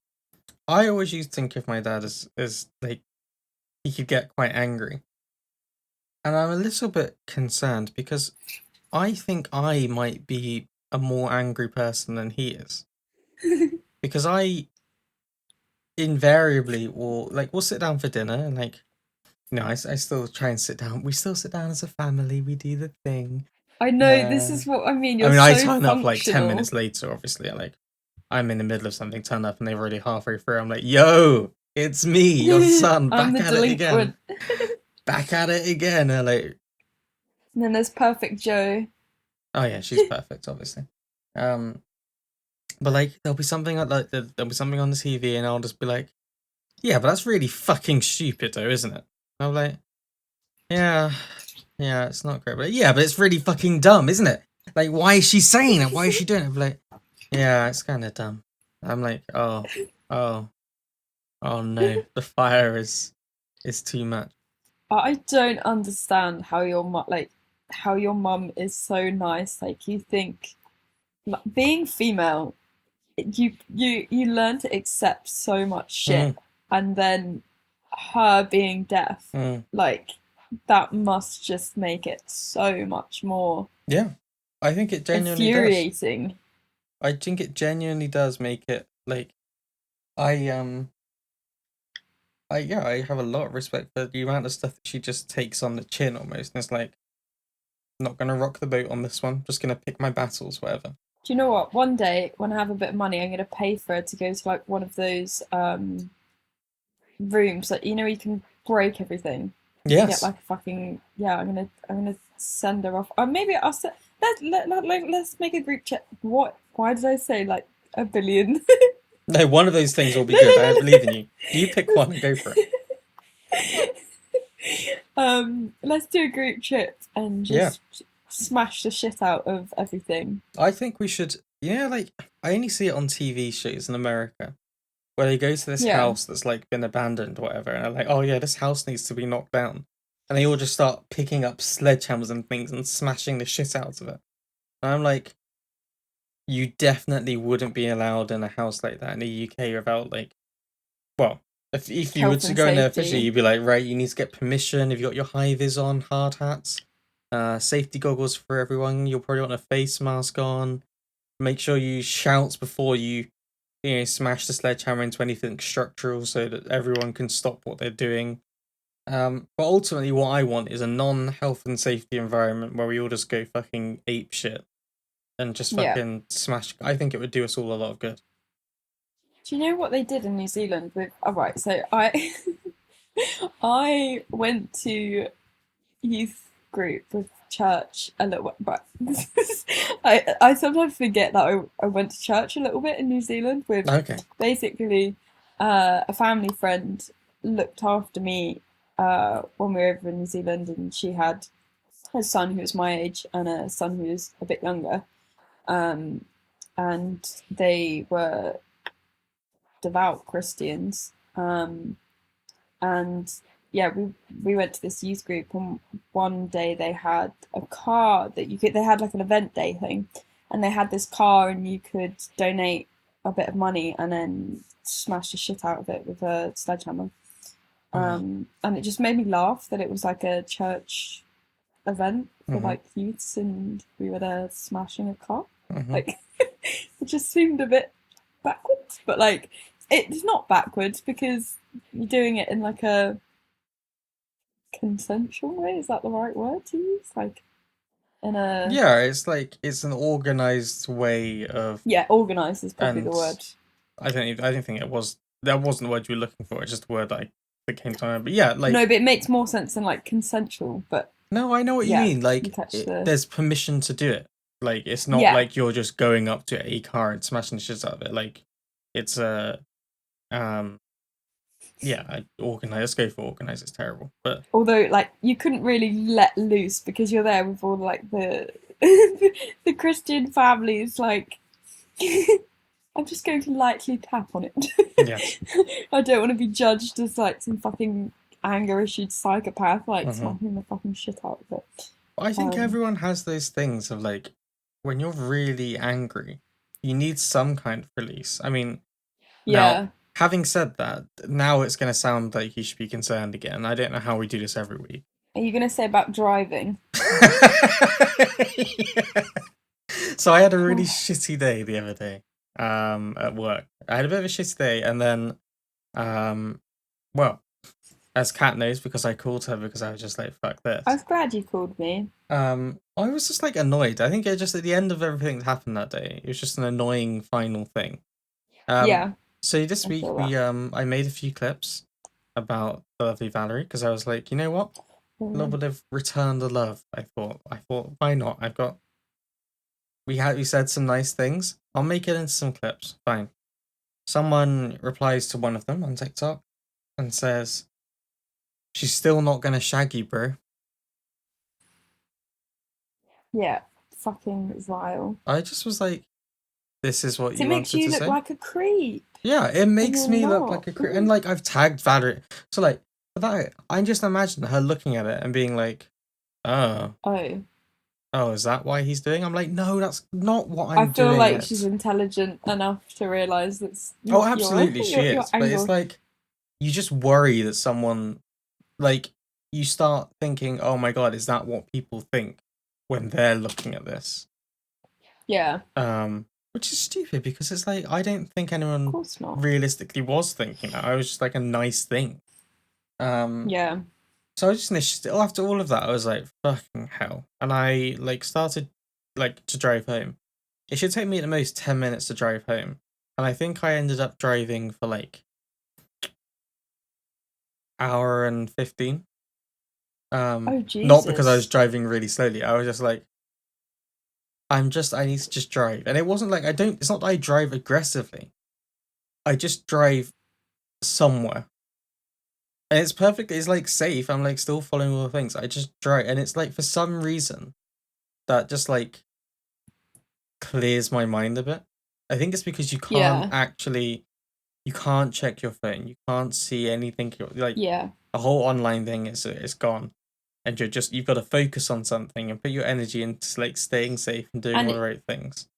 I always used to think of my dad as like he could get quite angry, and I'm a little bit concerned because I think I might be a more angry person than he is because I invariably we'll sit down for dinner and like I still try and sit down. We still sit down as a family. We do the thing. I know this is what I mean. I You're mean, I so turn up like 10 functional. minutes later, obviously. I'm in the middle of something, turn up, and they're already halfway through. I'm like, yo, it's me, your son, I'm back the at it again. delinquent. back at it again. And like, And then there's Perfect Joe. oh yeah, she's perfect, obviously. Um, but like, there'll be something like there'll be something on the TV, and I'll just be like, yeah, but that's really fucking stupid, though, isn't it? And I'm like, yeah, yeah, it's not great, but yeah, but it's really fucking dumb, isn't it? Like, why is she saying it? Why is she doing it? I'm like, yeah, it's kind of dumb. I'm like, oh, oh no, the fire is too much. I don't understand how your mum, like, how your mum is so nice. Like, you think, like, being female, you learn to accept so much shit, Mm, and then her being deaf, mm. like, that must just make it so much more Yeah, I think it genuinely does. infuriating. I think it genuinely does make it like I I yeah, I have a lot of respect for the amount of stuff that she just takes on the chin almost. And it's like, not gonna rock the boat on this one. Just gonna pick my battles, whatever. Do you know what? One day when I have a bit of money, I'm gonna pay for her to go to like one of those rooms that you can break everything. You can get Yes. like a fucking yeah. I'm gonna send her off. Or maybe I'll send. Let's make a group chat. What? Why did I say like a billion? No, one of those things will be No, no, good. I no, believe in you. You pick one and go for it. no. Let's do a group trip and Yeah. just smash the shit out of everything. I think we should, like, I only see it on TV shows in America where they go to this Yeah, house that's like been abandoned or whatever, and they're like, oh yeah, this house needs to be knocked down. And they all just start picking up sledgehammers and things and smashing the shit out of it. And I'm like, you definitely wouldn't be allowed in a house like that in the UK without like, well, if you were health to and go in there officially, safety. you'd be like, right, you need to get permission. If you got your high vis on, hard hats, safety goggles for everyone. You'll probably want a face mask on. Make sure you shout before you smash the sledgehammer into anything structural so that everyone can stop what they're doing. But ultimately, what I want is a non-health and safety environment where we all just go fucking ape shit and just Yeah. fucking smash. I think it would do us all a lot of good. Do you know what they did in New Zealand with? All right, so I I went to youth group with church a little bit, but I sometimes forget that I went to church a little bit in New Zealand with Okay. basically a family friend looked after me when we were over in New Zealand, and she had a son who was my age and a son who was a bit younger, um, and they were devout Christians. And yeah, we went to this youth group, and one day they had a car that you could. They had like an event day thing, and they had this car, and you could donate a bit of money and then smash the shit out of it with a sledgehammer. Mm-hmm. And it just made me laugh that it was like a church event for Mm-hmm. like youths, and we were there smashing a car. Mm-hmm. Like it just seemed a bit backwards, but like it's not backwards because you're doing it in like a consensual way. Is that the right word to use? Like in a Yeah, it's like it's an organized way of, yeah, organized is probably the and word. I don't think it was that wasn't the word you were looking for. It's just the word that came to mind. But yeah, No, like, but it makes more sense than like consensual. But no, I know what you yeah, mean. you Like, catch the there's permission to do it. Like, it's not yeah. like you're just going up to a car and smashing the shit out of it. Like, it's a um, yeah, organize. Let's go for organize. It's terrible, but Although like you couldn't really let loose because you're there with all like the the Christian families. Like I'm just going to lightly tap on it. yes. I don't want to be judged as like some fucking anger issued psychopath, like Hmm. smacking the fucking shit out of it. I think Um, everyone has those things of like when you're really angry, you need some kind of release. I mean, now, yeah. having said that, now it's going to sound like you should be concerned again. I don't know how we do this every week. Are you gonna say about driving? Yeah. So I had a really Oh, shitty day the other day, at work. I had a bit of a shitty day, and then, um, well, as Kat knows, because I called her because I was just like, "Fuck I this." was glad you called me. I was just like annoyed. I think it just at the end of everything that happened that day, it was just an annoying final thing. Um, Yeah, so this I week feel that. I made a few clips about the lovely Valerie because I was like, you know what? a little bit of return the love. I thought, why not? We said some nice things. I'll make it into some clips. Fine. Someone replies to one of them on TikTok and says, "She's still not gonna shag you, bro." Yeah, fucking vile. I just was like, "This is what 'Cause you it makes wanted you to look say?" like a creep, Yeah, it and makes you're me look like not. a and like I've tagged Valerie. So like for that, I just imagine her looking at it and being like, "Oh, Oh, oh, is that why he's doing?" I'm like, "No, that's not what I I'm feel doing like she's it." intelligent enough to realize that's Oh, not your absolutely, she your is. But it's angle. like you just worry that someone like you start thinking, "Oh my god, is that what people think when they're looking at this?" Yeah, Which is stupid because it's like I don't think of anyone course not. realistically was thinking that. I was just like a nice thing. Um, Yeah, so I just still after all of that, I was like, "Fucking hell!" And I like started like to drive home. It should take me at the most 10 minutes to drive home, and I think I ended up driving for like hour and 15. oh Not because I was Jesus. driving really slowly. I was just like, I need to just drive. And it wasn't like it's not that I drive aggressively. I just drive somewhere. And it's perfect. It's like safe. I'm like still following all the things. I just drive. And it's like for some reason that just like clears my mind a bit. I think it's because Yeah, you can't check your phone. You can't see anything. Like yeah. a whole online thing is gone. And you've got to focus on something and put your energy into like staying safe and doing And all the right things.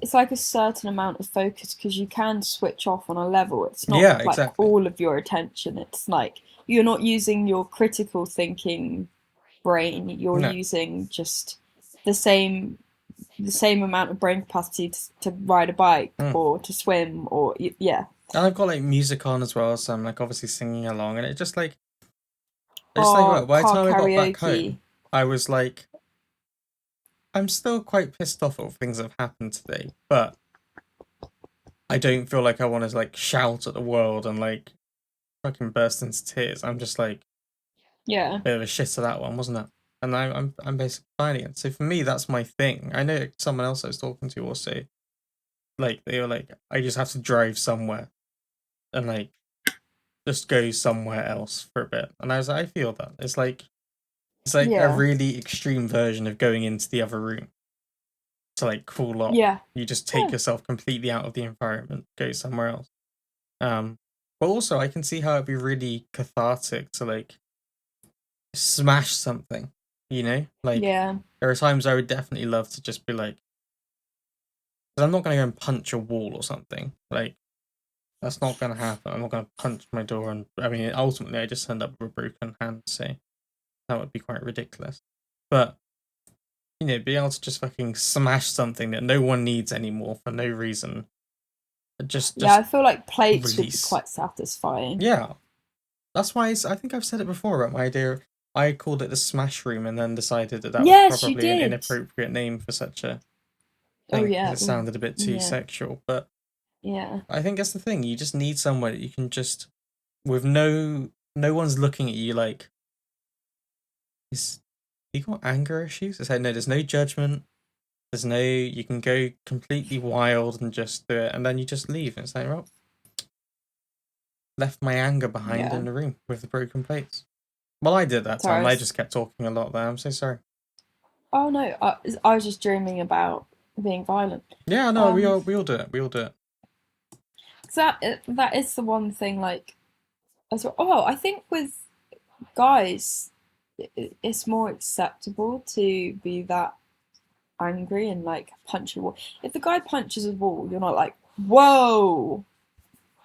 it's like a certain amount of focus because you can switch off on a level. It's not Yeah, like exactly. all of your attention. It's like you're not using your critical thinking brain. You're No. using just the same the same amount of brain capacity to ride a bike Mm. or to swim or yeah. And I've got like music on as well, so I'm like obviously singing along, and it's like Or right, by the car time I got back karaoke. home, I was like, I'm still quite pissed off at things that have happened today, but I don't feel like I want to like shout at the world and like fucking burst into tears. I'm just like Yeah, bit of a shit to that one, wasn't it? And I'm basically finding it. So for me, that's my thing. I know someone else I was talking to also like they were like, I just have to drive somewhere and like just go somewhere else for a bit. And I was like, I feel that. It's like a yeah, really extreme version of going into the other room to like cool off. yeah, You just take yeah, yourself completely out of the environment, go somewhere else. Um, but also I can see how it'd be really cathartic to like smash something, you know? Like yeah, there are times I would definitely love to just be like, because I'm not gonna go and punch a wall or something. Like that's not gonna happen. I'm not gonna punch my door, and I mean ultimately I just end up with a broken hand, so that would be quite ridiculous. But being able to just fucking smash something that no one needs anymore for no reason, yeah. just I feel like plates would be release. quite satisfying. Yeah, that's why I think I've said it before about my idea. I called it the smash room, and then decided that was Yes, you probably an did. inappropriate name for such a Oh thing because yeah, it ooh, sounded a bit too yeah, sexual. But yeah, I think that's the thing. You just need somewhere that you can just, with no one's looking at you like, is he got anger issues? It's like no, there's no judgment. There's no, you can go completely wild and just do it, and then you just leave. And it's like, well, left my anger behind yeah. in the room with the broken plates. Well, I did that time. Sorry. I just kept talking a lot there. I'm so sorry. Oh no, I was just dreaming about being violent. Yeah, no, Um, we all do it. We all do it. 'Cause that is the one thing. Like, as well. Oh, I think with guys, it's more acceptable to be that angry and like punch a wall. If the guy punches a wall, you're not like, whoa.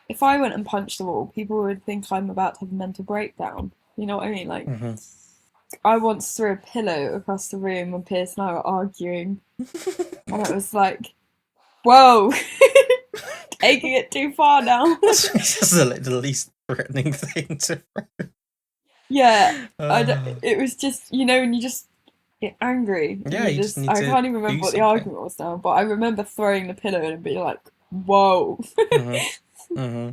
If I went and punched the wall, people would think I'm about to have a mental breakdown. You know what I mean? Like, Hmm. I once threw a pillow across the room when Pierce and I were arguing, and it was like, whoa, taking it too far now. That's just the least threatening thing to. Yeah, Uh, it was just, when you just get angry and yeah, you just need I to can't even do remember what the something. argument was now, but I remember throwing the pillow and being like, whoa. Hmm. Hmm.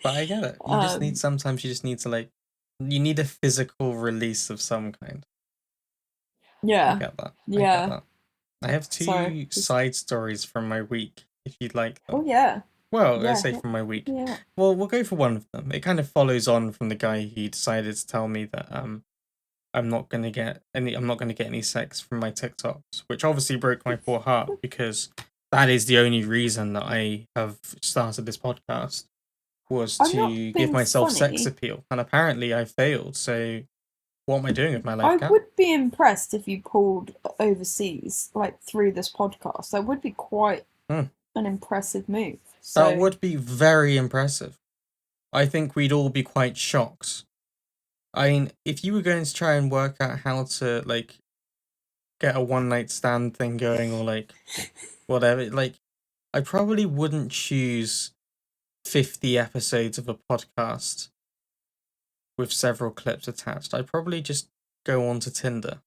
But I get it. um, Sometimes you just need to like you need a physical release of some kind. I Yeah. get that. I get Yeah. that. I have Sorry. two Just, side stories from my week, if you'd like oh them. yeah. Well, I Yeah. say from my week. Yeah. Well, we'll go for one of them. It kind of follows on from the guy who decided to tell me that I'm not gonna get any sex from my TikToks, which obviously broke my poor heart because that is the only reason that I have started this podcast, was I'm not to give being myself sex funny. appeal, and apparently I failed. So what am I doing with my life, I Cat? would be impressed if you pulled overseas, like through this podcast. That would be quite Hmm. an impressive move. That So, would be very impressive. I think we'd all be quite shocked. I mean, if you were going to try and work out how to like get a one night stand thing going, or like whatever, like I probably wouldn't choose 50 episodes of a podcast with several clips attached. I'd probably just go on to Tinder,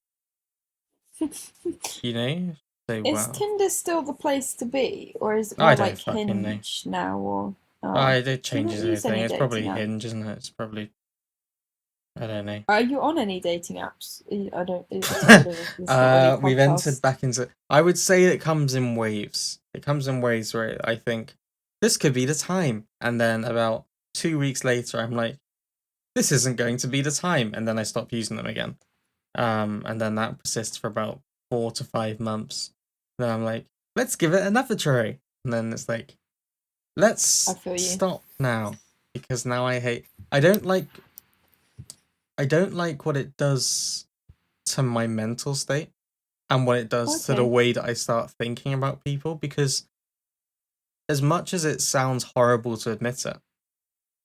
you know? Say, is wow. Tinder still the place to be, or is it I more don't like fucking know. Hinge now? Or oh, It do you not changes use everything. any It's dating probably apps? Hinge, isn't it? It's probably, I don't know. Are you on any dating apps? I don't. I don't know. It's not really a We've entered podcast. back into. I would say it comes in waves. It comes in waves where I think this could be the time, and then about 2 weeks later, I'm like, this isn't going to be the time, and then I stop using them again. And then that persists for about 4 to 5 months. Then I'm like, let's give it another try, and then it's like, I let's feel you. stop now because now I hate. I don't like what it does to my mental state and what it does to the Okay. way that I start thinking about people, because as much as it sounds horrible to admit it,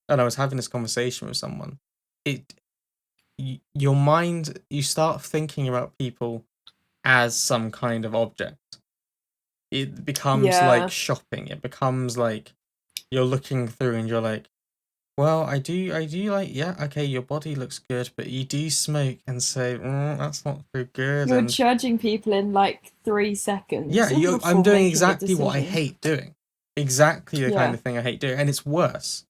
and I was having this conversation with someone, it your mind, you start thinking about people as some kind of object. It becomes like Yeah. shopping. It becomes like you're looking through and you're like, well, I do like, yeah, okay, your body looks good, but you do smoke, and so that's not very good. You're And judging people in like yeah, 3 seconds I'm before doing making a exactly what I decision. hate doing. Exactly the kind Yeah. of thing I hate doing. And it's worse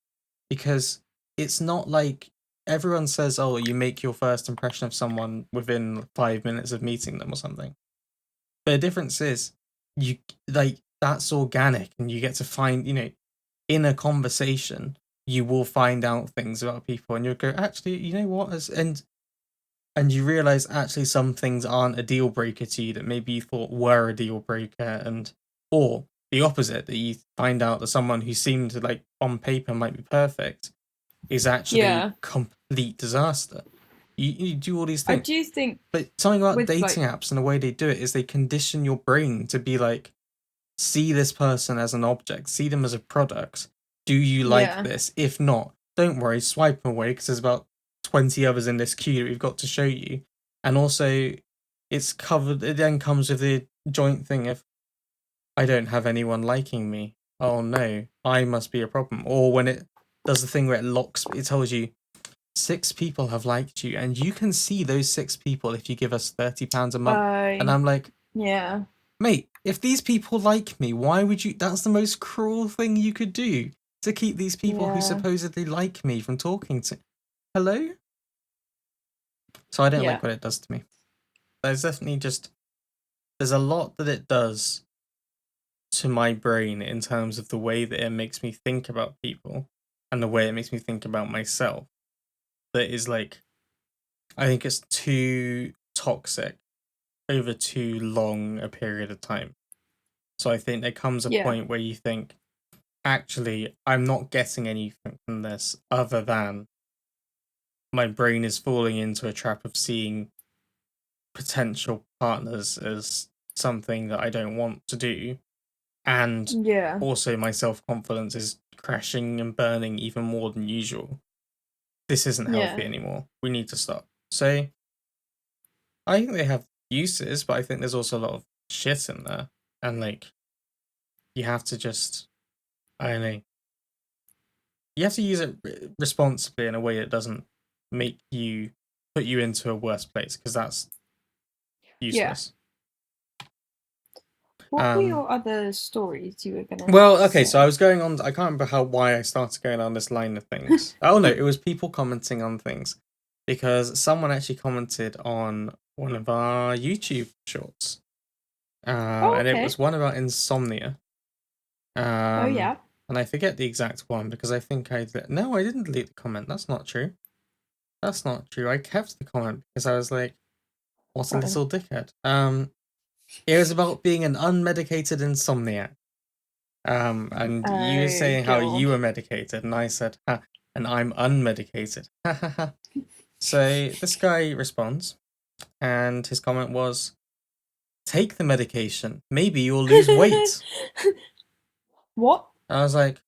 because it's not like everyone says, oh, you make your first impression of someone within 5 minutes of meeting them or something. But the difference is you like that's organic, and you get to find, in a conversation, you will find out things about people, and you'll go, actually, you know what? And you realize actually some things aren't a deal breaker to you that maybe you thought were a deal breaker, and or the opposite, that you find out that someone who seemed to, like, on paper might be perfect is actually Yeah. complete disaster. You do all these I things. do think But something about with dating like, apps and the way they do it is they condition your brain to be like, see this person as an object, see them as a product. Do you like yeah. this? If not, don't worry, swipe them away because there's about 20 others in this queue that we've got to show you. And also, it's covered, it then comes with the joint thing of, I don't have anyone liking me. Oh no, I must be a problem. Or when it does the thing where it tells you, 6 people have liked you, and you can see those 6 people if you give us £30 a month. And I I'm like, yeah. mate, if these people like me, why would you? That's the most cruel thing you could do, to keep these people who Yeah. supposedly like me from talking to. Hello? So I don't Yeah. like what it does to me. There's definitely there's a lot that it does to my brain in terms of the way that it makes me think about people and the way it makes me think about myself. That is like, I think it's too toxic over too long a period of time. So I think there comes a Yeah. point where you think, actually, I'm not getting anything from this other than my brain is falling into a trap of seeing potential partners as something that I don't want to do. And Yeah. also, my self confidence is crashing and burning even more than usual. This isn't healthy Yeah. anymore. We need to stop. So, I think they have uses, but I think there's also a lot of shit in there. And, like, you have to just, I don't know, you have to use it responsibly in a way that doesn't put you into a worse place, because that's Yeah. useless. What were Um, your other stories you were gonna well, okay, so I say? was going on. I can't remember why I started going on this line of things. Oh no, it was people commenting on things. because someone actually commented on one of our YouTube shorts, Oh, and it okay. was one about insomnia. Oh, Um, yeah. and I forget the exact one because I think no, I didn't delete the comment. That's not true. That's not true. I kept the comment because I was like, "What a Uh-oh. little dickhead." It was about being an unmedicated insomniac. And you were Oh, saying how you God. were medicated, and I said, ha, and I'm unmedicated. So this guy responds, and his comment was, take the medication. Maybe you'll lose weight. What? I was like,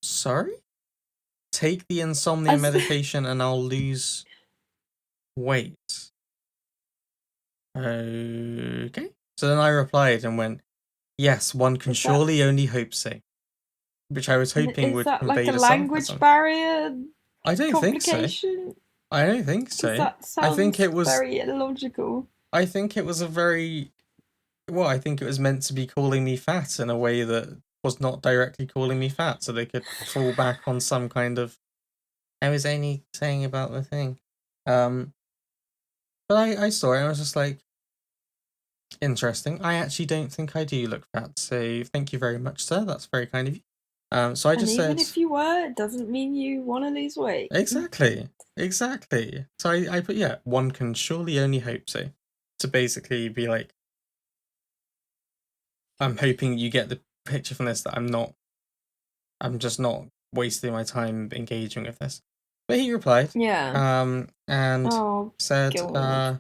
sorry? Take the insomnia As medication and I'll lose weight. Okay. So then I replied and went, yes, one can is that surely only hope so. Which I was hoping is would that like convey a the language sarcasm. barrier I don't think so. complication? I don't think Because so. that I think sounds it was very illogical. I think it was a very well, I think it was meant to be calling me fat in a way that was not directly calling me fat, so they could fall back on some kind of I was only saying about the thing. Um but I saw it and I was just like, interesting. I actually don't think I do look fat, so thank you very much, sir. That's very kind of you. So I And just even said if you were, it doesn't mean you want to lose weight. exactly. Exactly. So I put yeah, one can surely only hope so. To basically be like, I'm hoping you get the picture from this that I'm just not wasting my time engaging with this. But he replied, Yeah. and Oh, said, God.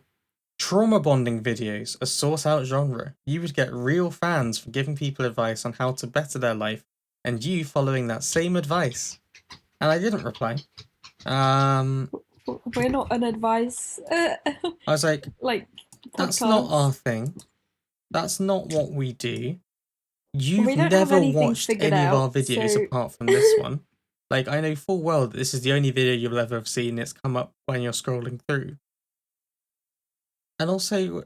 trauma bonding videos, a sought out genre. You would get real fans for giving people advice on how to better their life, and you following that same advice. And I didn't reply. Um, We're not an advice, I was like, like, that's not our podcast. thing. That's not what we do. We You've don't have never anything watched figured any of our out, videos so apart from this one. Like, I know full well that this is the only video you'll ever have seen. It's come up when you're scrolling through. And also,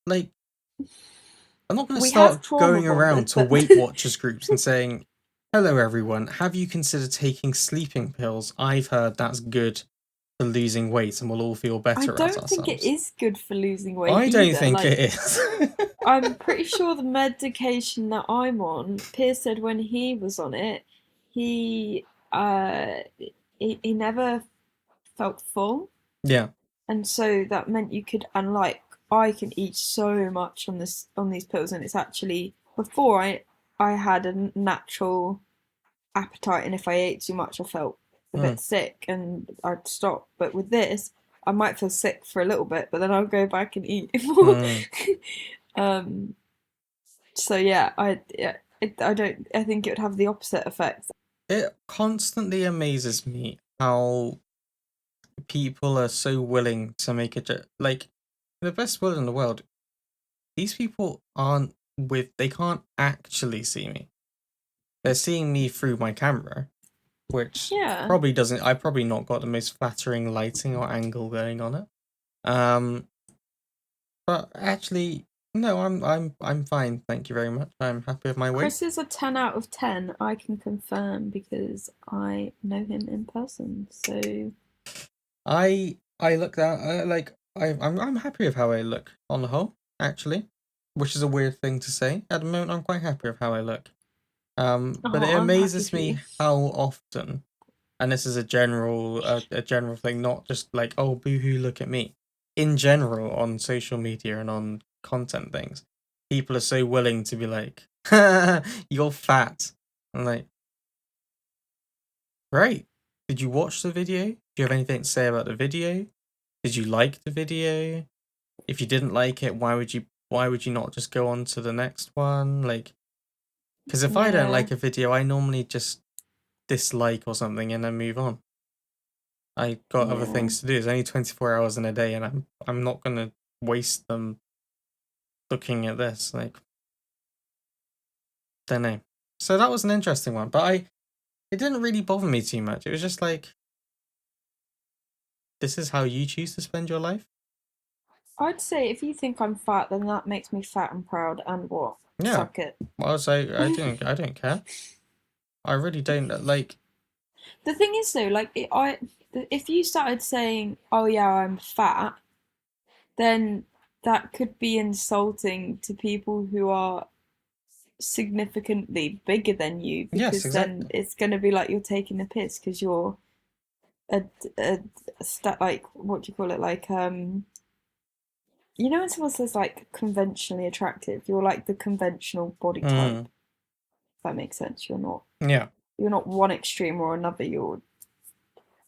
like, I'm not going to we have start trauma going around bonded, to but Weight Watchers groups and saying, hello everyone, have you considered taking sleeping pills? I've heard that's good for losing weight and we'll all feel I better about don't think it ourselves. is good for losing weight I don't either. think Like, it is. I'm pretty sure the medication that I'm on, Piers said when he was on it, he he never felt full, Yeah. and so that meant you could, and like I can eat so much on these pills, and it's actually before I had a natural appetite, and if I ate too much, I felt a Mm, bit sick and I'd stop. But with this, I might feel sick for a little bit, but then I'll go back and eat more. mm. um, so yeah, I don't. I think it would have the opposite effect. It constantly amazes me how people are so willing to make a joke. Like, in the best world in the world, these people they can't actually see me. They're seeing me through my camera, which Yeah, probably doesn't, I've probably not got the most flattering lighting or angle going on it. Um, but actually, no, I'm fine. Thank you very much. I'm happy with my weight. Chris is a 10 out of 10. I can confirm because I know him in person. So I look that like I'm happy with how I look on the whole, actually, which is a weird thing to say. At the moment, I'm quite happy with how I look. But oh, it I'm happy amazes for you. me how often, and this is a general thing, not just like oh boohoo, look at me. In general, on social media and on content things, people are so willing to be like, "You're fat." I'm like, great. Did you watch the video? Do you have anything to say about the video? Did you like the video? If you didn't like it, why would you not just go on to the next one? Like, because if I don't Yeah, like a video, I normally just dislike or something and then move on. I got other yeah. things to do. There's only 24 hours in a day, and I'm not gonna waste them looking at this. Like, don't know. So that was an interesting one, but it didn't really bother me too much. It was just like, this is how you choose to spend your life. I'd say if you think I'm fat, then that makes me fat and proud. And what? Yeah. Suck it. Well, so I don't care. I really don't like. The thing is though, like if you started saying, "Oh yeah, I'm fat," then that could be insulting to people who are significantly bigger than you, Yes, because then exactly. it's going to be like you're taking the piss because you're a, a, like, what do you call it, like when someone says like conventionally attractive, you're like the conventional body type. Mm, If that makes sense. yeah. You're not one extreme or another. You're,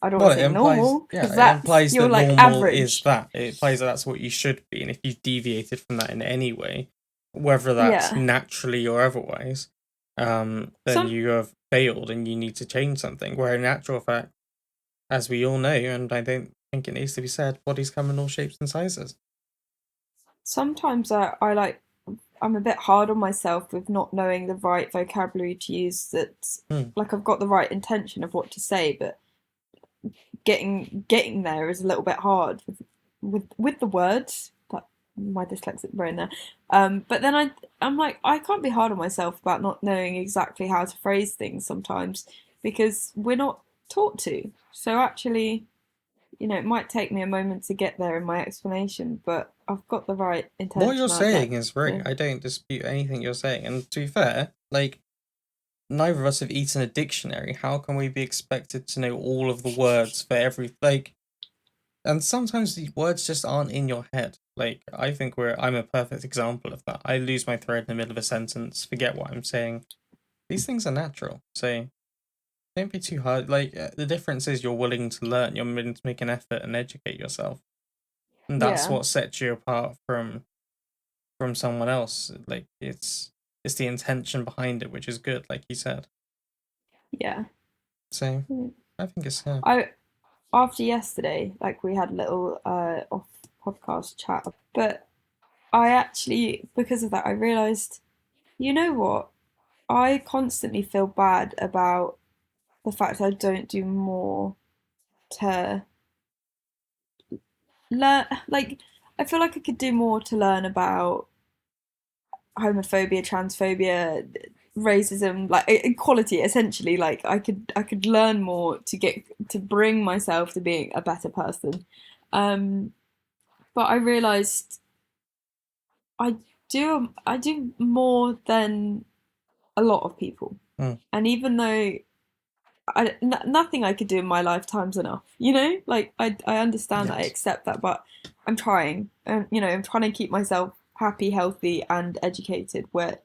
I don't want Well, to say normal yeah, because it that's, implies you're that like normal is average. that. It implies that that's what you should be, and if you've deviated from that in any way, whether that's Yeah. naturally or otherwise, then Some you have failed and you need to change something. Where in actual fact, as we all know, and I don't think it needs to be said, bodies come in all shapes and sizes. sometimes I like, I'm a bit hard on myself with not knowing the right vocabulary to use. That, Hmm. like, I've got the right intention of what to say, but getting there is a little bit hard with the words. But my dyslexic brain there. But then I'm like, I can't be hard on myself about not knowing exactly how to phrase things sometimes, because we're not taught to. So actually, it might take me a moment to get there in my explanation, but I've got the right What you're intention, I'd saying like is right. to. I don't dispute anything you're saying. And to be fair, like, neither of us have eaten a dictionary. How can we be expected to know all of the words for every like? And sometimes the words just aren't in your head. Like, I think I'm a perfect example of that. I lose my thread in the middle of a sentence, forget what I'm saying. These things are natural. So don't be too hard. Like, the difference is you're willing to learn. You're willing to make an effort and educate yourself. And that's Yeah, what sets you apart from someone else. Like, it's the intention behind it, which is good, like you said. yeah. So I think it's yeah. I After yesterday, like, we had a little off podcast chat, but I actually, because of that, I realized, you know what? I constantly feel bad about the fact I don't do more to learn. Like, I feel like I could do more to learn about homophobia, transphobia, racism, like equality. Essentially, like, I could learn more to get to bring myself to being a better person. Um, but I realized I do more than a lot of people, Mm, and even though nothing I could do in my lifetime's enough, like, I understand that, I yes. accept that, but I'm trying, and I'm trying to keep myself happy, healthy, and educated where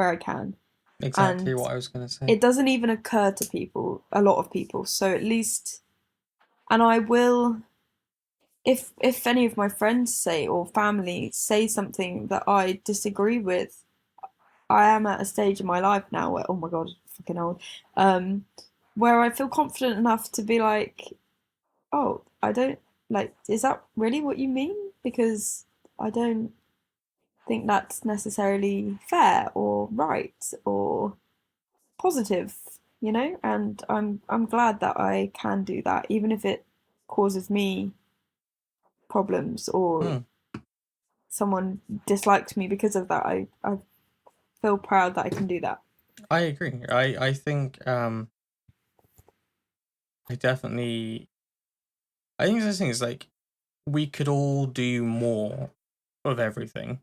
I can, Exactly and what I was gonna say. it doesn't even occur to people, a lot of people. So at least, and I will, if any of my friends say, or family say something that I disagree with, I am at a stage in my life now where, oh my god, fucking old, um, where I feel confident enough to be like, oh, I don't, like, is that really what you mean? Because I don't think that's necessarily fair or right or positive, and I'm glad that I can do that, even if it causes me problems, or Hmm. someone dislikes me because of that. I feel proud that I can do that. I agree. I think I definitely I think the thing is like we could all do more of everything.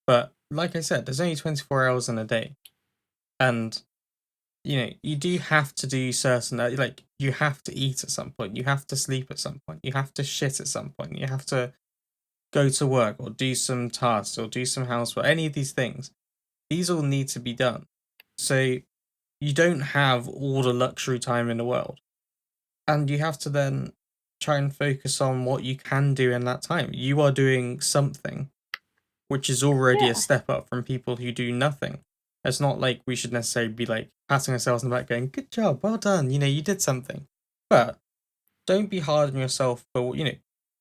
But like I said, there's only 24 hours in a day. And you do have to do certain like you have to eat at some point, you have to sleep at some point, you have to shit at some point, you have to go to work or do some tasks or do some housework, any of these things. These all need to be done. So you don't have all the luxury time in the world. And you have to then try and focus on what you can do in that time. You are doing something, which is already a Yeah. step up from people who do nothing. It's not like we should necessarily be like patting ourselves on the back going, good job, well done, you did something. But don't be hard on yourself for,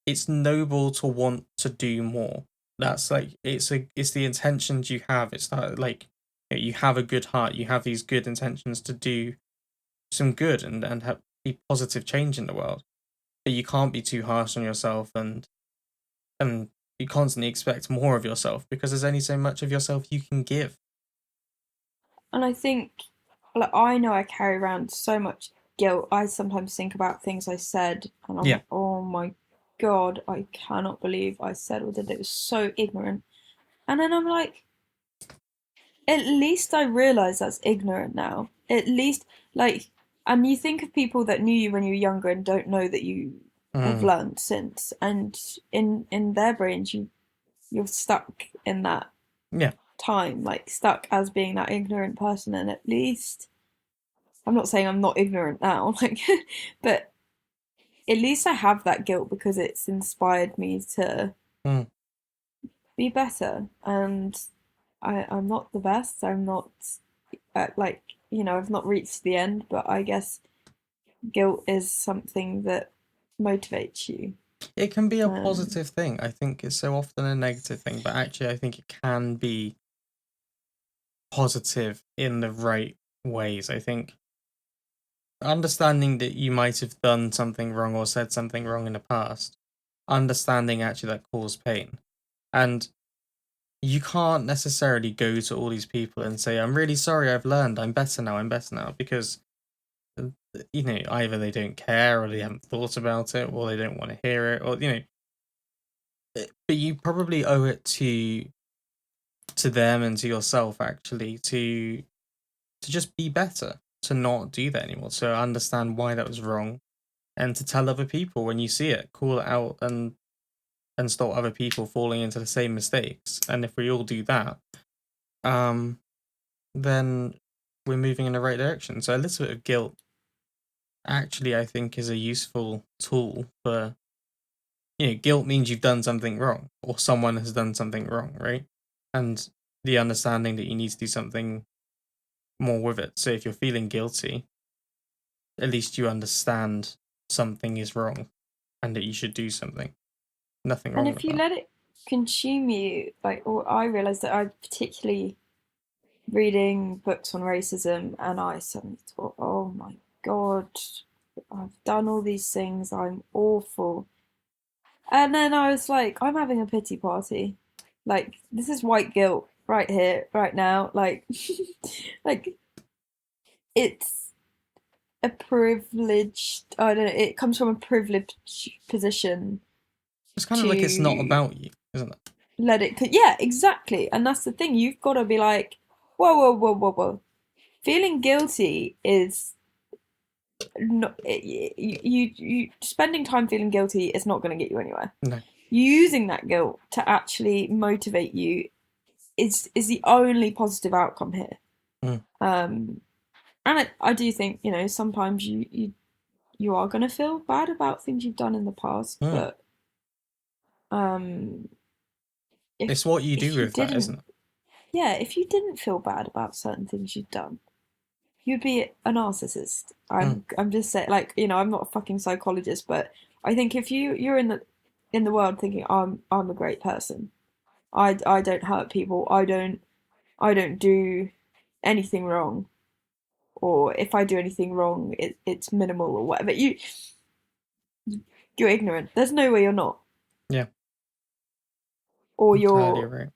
it's noble to want to do more. That's like it's the intentions you have. It's not like you have a good heart, you have these good intentions to do some good and have be positive change in the world. But you can't be too harsh on yourself and you constantly expect more of yourself because there's only so much of yourself you can give. And I think, like, I know I carry around so much guilt. I sometimes think about things I said, and I'm Yeah. like, oh my God, I cannot believe I said or did it. It was so ignorant. And then I'm like, at least I realize that's ignorant now. At least, like, and you think of people that knew you when you were younger and don't know that you have Mm, learned since, and in their brains, you're stuck in that yeah. time, like stuck as being that ignorant person. And at least, I'm not saying I'm not ignorant now, like, but at least I have that guilt because it's inspired me to Mm. be better. And I'm not the best. I'm not like, I've not reached the end, but I guess guilt is something that motivates you. It can be a Um, positive thing. I think it's so often a negative thing, but actually, I think it can be positive in the right ways. I think understanding that you might have done something wrong or said something wrong in the past, understanding actually that caused pain. And you can't necessarily go to all these people and say, I'm really sorry, I've learned, I'm better now, because, either they don't care or they haven't thought about it or they don't want to hear it, or, but you probably owe it to them and to yourself actually to just be better, to not do that anymore, to understand why that was wrong, and to tell other people when you see it, call it out, and stop other people falling into the same mistakes. And if we all do that, um, then we're moving in the right direction. So a little bit of guilt, actually, I think, is a useful tool for. Guilt means you've done something wrong, or someone has done something wrong, right? And the understanding that you need to do something more with it. So if you're feeling guilty, at least you understand something is wrong and that you should do something. Nothing and wrong if with you that. let it consume you, like, or I realized that I particularly reading books on racism, and I suddenly thought, oh my God, I've done all these things, I'm awful. And then I was like, I'm having a pity party. Like, this is white guilt right here, right now. Like, like it's a privileged, I don't know, it comes from a privileged position It's kind of like it's not to about you, isn't it? let it, yeah, exactly. And that's the thing. You've got to be like, whoa, whoa, whoa, whoa, whoa. Feeling guilty is not, you spending time feeling guilty is not going to get you anywhere. No. Using that guilt to actually motivate you is the only positive outcome here. Mm. Um, and I do think, sometimes you are going to feel bad about things you've done in the past, Mm. but um, It's what you do if you with that, didn't, isn't it? yeah, if you didn't feel bad about certain things you've done, you'd be a narcissist. Mm. I'm just saying, like, I'm not a fucking psychologist, but I think if you're in the world thinking I'm a great person, I don't hurt people, I don't do anything wrong, or if I do anything wrong, it's minimal or whatever. You're ignorant. There's no way you're not, Yeah, or entirely you're right.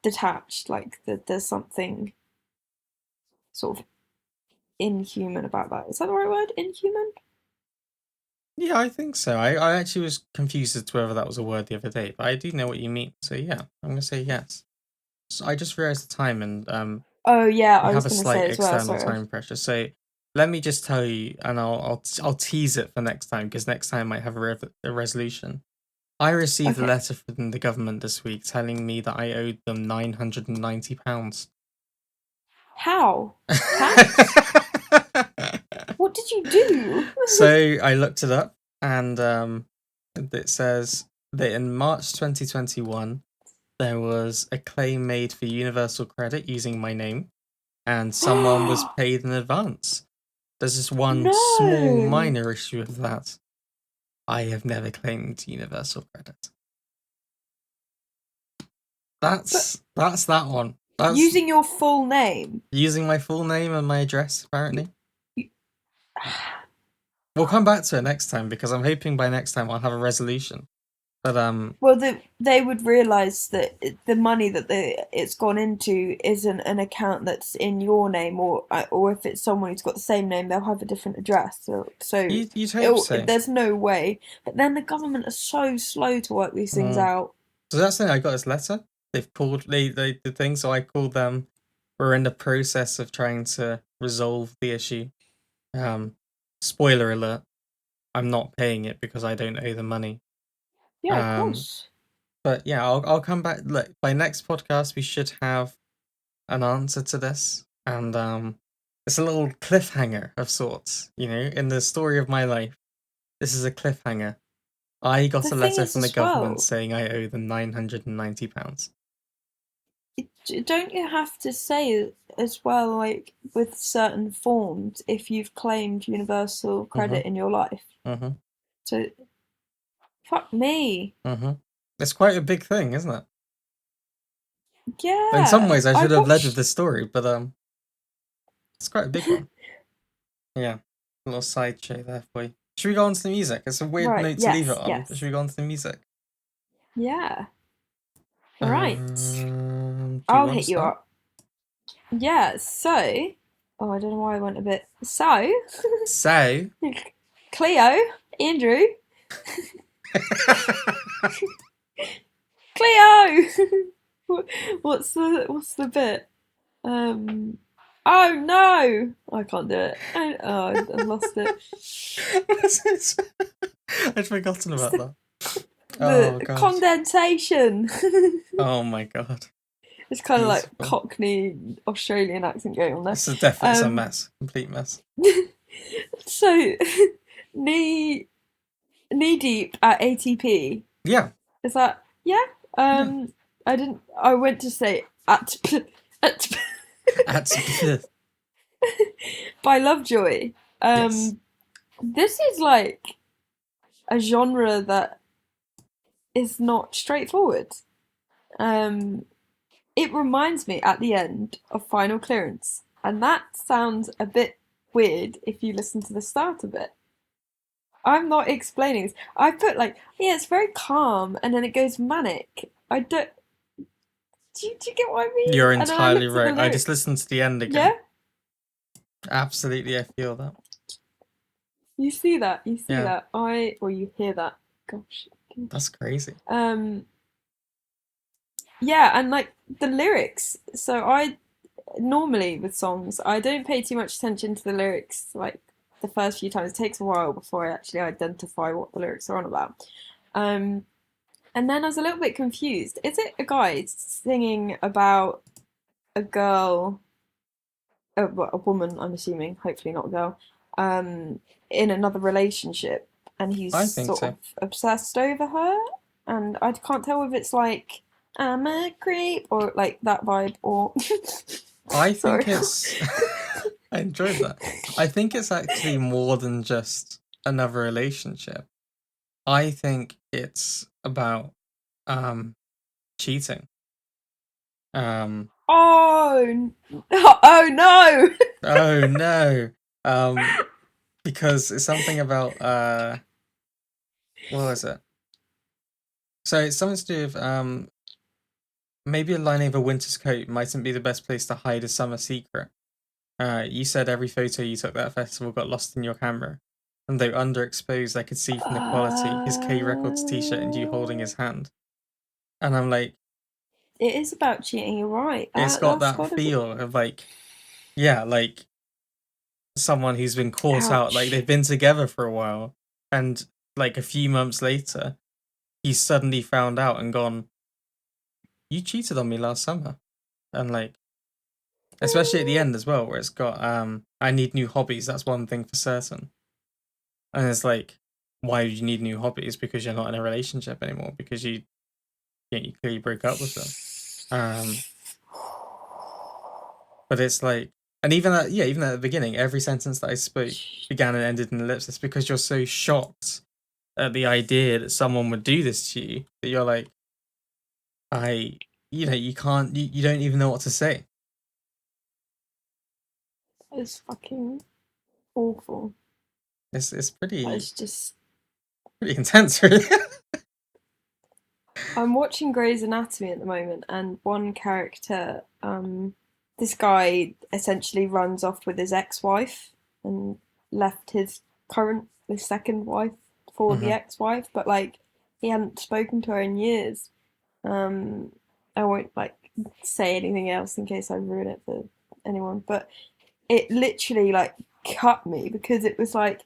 detached. Like there's something sort of inhuman about that. Is that the right word? Inhuman? Yeah, I think so. I actually was confused as to whether that was a word the other day, but I do know what you mean. So yeah, I'm gonna say yes. So I just realized the time, and Oh yeah, we I have was a gonna slight say as well. external Sorry. time pressure. So let me just tell you, and I'll tease it for next time, because next time I might have a resolution. I received a Okay. letter from the government this week telling me that I owed them £990. How? Tax? What did you do? So I looked it up, and it says that in March 2021 there was a claim made for universal credit using my name, and someone was paid in advance. There's just one small No. minor issue with that. I have never claimed universal credit. But That's that one. That's using your full name. using my full name and my address, You, apparently. you, We'll come back to it next time, because I'm hoping by next time I'll have a resolution. But Well, they would realise that the money that it's gone into isn't an account that's in your name, or if it's someone who's got the same name, they'll have a different address. So you'd hope so. there's no way. But then the government are so slow to work these things Mm. out. So that's the thing. I got this letter. They've called they the thing. So I called them. We're in the process of trying to resolve the issue. Spoiler alert: I'm not paying it because I don't owe the money. Yeah, of Um, course. but yeah, I'll come back. Look, by next podcast we should have an answer to this, and it's a little cliffhanger of sorts. You know, in the story of my life, this is a cliffhanger. I got The a thing letter is, from the as government well, saying I owe them £990. don't you have to say as well, like with certain forms, if you've claimed universal Mm-hmm. credit in your life? Mm-hmm. So fuck me. Mm-hmm. It's quite a big thing, isn't it? In some Yeah, ways, I I should have led with watched. this story, but it's quite a big one. Yeah, a little sideshow there for you. Should we go on to the music? It's a weird Right, note to leave it yes, on, but should yes. we go on to the music? Yeah. Right. Do you I'll want to hit you start? up. Yeah, so. Oh, I don't know why I went a bit. So. So, Cleo, Andrew, Cleo! What's the bit? Um. Oh no! I can't do it. I've lost it. I'd forgotten It's about that. Oh the god. condensation. Oh my god. It's kind of like Beautiful. Cockney Australian accent going on there. This is definitely it's a Um, mess. Complete mess. so knee knee deep at ATP. Yeah. Is that yeah? Yeah. I didn't. I went to say at That's by Lovejoy. yes. This is like a genre that is not straightforward. Um, it reminds me at the end of Final Clearance, and that sounds a bit weird if you listen to the start of it. I'm not explaining this. I put like, yeah, it's very calm, and then it goes manic. I don't. Do you get what I mean? You're And then I entirely looked at the right. I just lyrics. listened to the end Yeah, again. Absolutely, I feel that. you see that. You see Yeah. that. Or you hear that. Gosh. That's crazy. Um. Yeah, and like the lyrics. So I normally with songs, I don't pay too much attention to the lyrics. Like the first few times, it takes a while before I actually identify what the lyrics are on about. Um, and then I was a little bit confused. Is it a guy singing about a girl, a woman? I'm assuming, hopefully not a girl, in another relationship, and he's I think sort of so. obsessed over her. And I can't tell if it's like I'm a creep or like that vibe or I think sorry. it's I enjoyed that. I think it's actually more than just another relationship. I think it's about um cheating. Um Oh, oh no! oh no. Um because it's something about what was it? So it's something to do with maybe a lining of a winter's coat mightn't be the best place to hide a summer secret. You said every photo you took that festival got lost in your camera. And though underexposed, I could see from the quality his K Records t-shirt and you holding his hand. And I'm like, It is about cheating. You're right. it's got That's that gotta be. feel of like, yeah, like someone who's been caught out, like Ouch. they've been together for a while, and like a few months later, he's suddenly found out and gone, you cheated on me last summer. And like, especially at the end as well, where it's got, I need new hobbies, that's one thing for certain. And it's like, why do you need new hobbies? Because you're not in a relationship anymore. Because you clearly broke up with them. But it's like, and even even at the beginning, every sentence that I spoke began and ended in ellipsis because you're so shocked at the idea that someone would do this to you that you're like, you can't, you don't even know what to say. It's fucking awful. It's It's just pretty intense, really. I'm watching Grey's Anatomy at the moment, and one character, this guy essentially runs off with his ex-wife and left his second wife for the Hmm. ex-wife, but like he hadn't spoken to her in years. Um, I won't like say anything else in case I ruin it for anyone, but it literally like cut me because it was like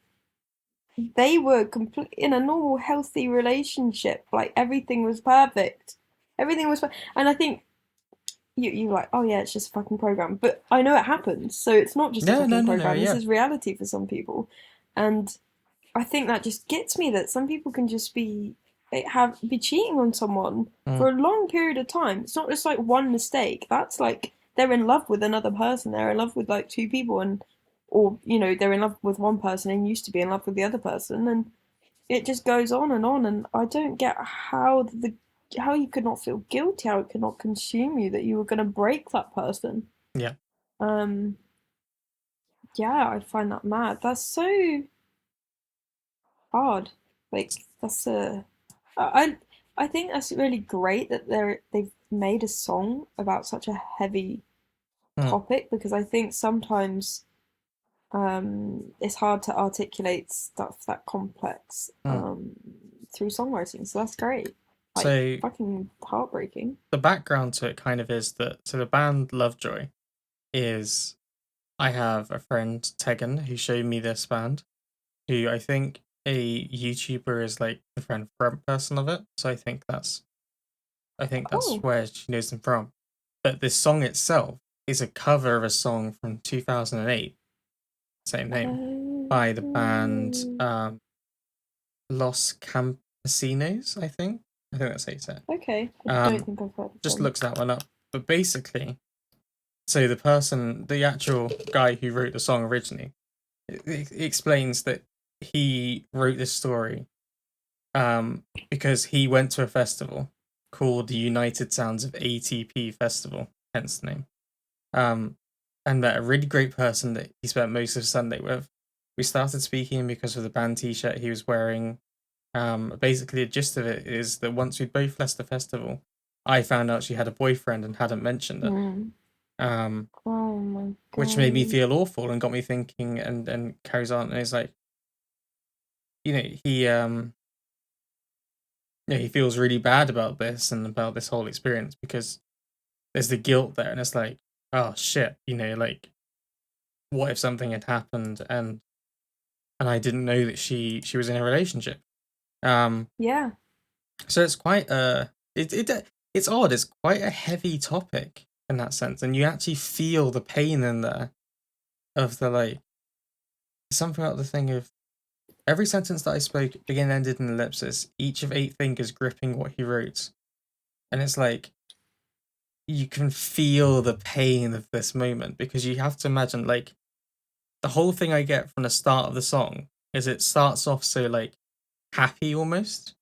they were in a normal, healthy relationship. Like everything was perfect. Everything was, and I think you like, oh yeah, it's just a fucking program. But I know it happens, so it's not just a No, no, fucking no, no. program. This Yeah, is reality for some people, and I think that just gets me that some people can just be cheating on someone mm, for a long period of time. It's not just like one mistake. That's like they're in love with another person. They're in love with like two people and or they're in love with one person and used to be in love with the other person and it just goes on and I don't get how you could not feel guilty, how it could not consume you that you were going to break that person. yeah. Um yeah, I find that mad. That's so hard. Like that's a I I think that's really great that they've made a song about such a heavy Mm, topic because I think sometimes it's hard to articulate stuff that complex mm. through songwriting. So that's great. Like So fucking heartbreaking. the background to it kind of is that so the band Lovejoy is I have a friend Tegan who showed me this band, who I think a YouTuber is like the friend front person of it. So I think that's Oh. where she knows them from. But this song itself is a cover of a song from 2008, same name, by the band Los Campesinos, I think. I think that's how you say it. Okay. I don't Um, think I've heard of just them. looks that one up. But basically, so the actual guy who wrote the song originally, it explains that he wrote this story because he went to a festival called the United Sounds of ATP Festival, hence the name. Um, and met a really great person that he spent most of Sunday with. We started speaking because of the band T-shirt he was wearing. Basically, the gist of it is that once we'd both left the festival, I found out she had a boyfriend and hadn't mentioned it. Hmm. Um, Oh my which made me god. feel awful and got me thinking. And carries on, and it's like, he feels really bad about this and about this whole experience because there's the guilt there, and it's like, oh shit, like what if something had happened and I didn't know that she was in a relationship. Um, Yeah. so it's quite it's odd. It's quite a heavy topic in that sense, and you actually feel the pain in there of the like something about the thing of every sentence that I spoke began and ended in ellipsis. Each of eight fingers gripping what he wrote, and it's like you can feel the pain of this moment because you have to imagine like the whole thing I get from the start of the song is it starts off so like happy almost.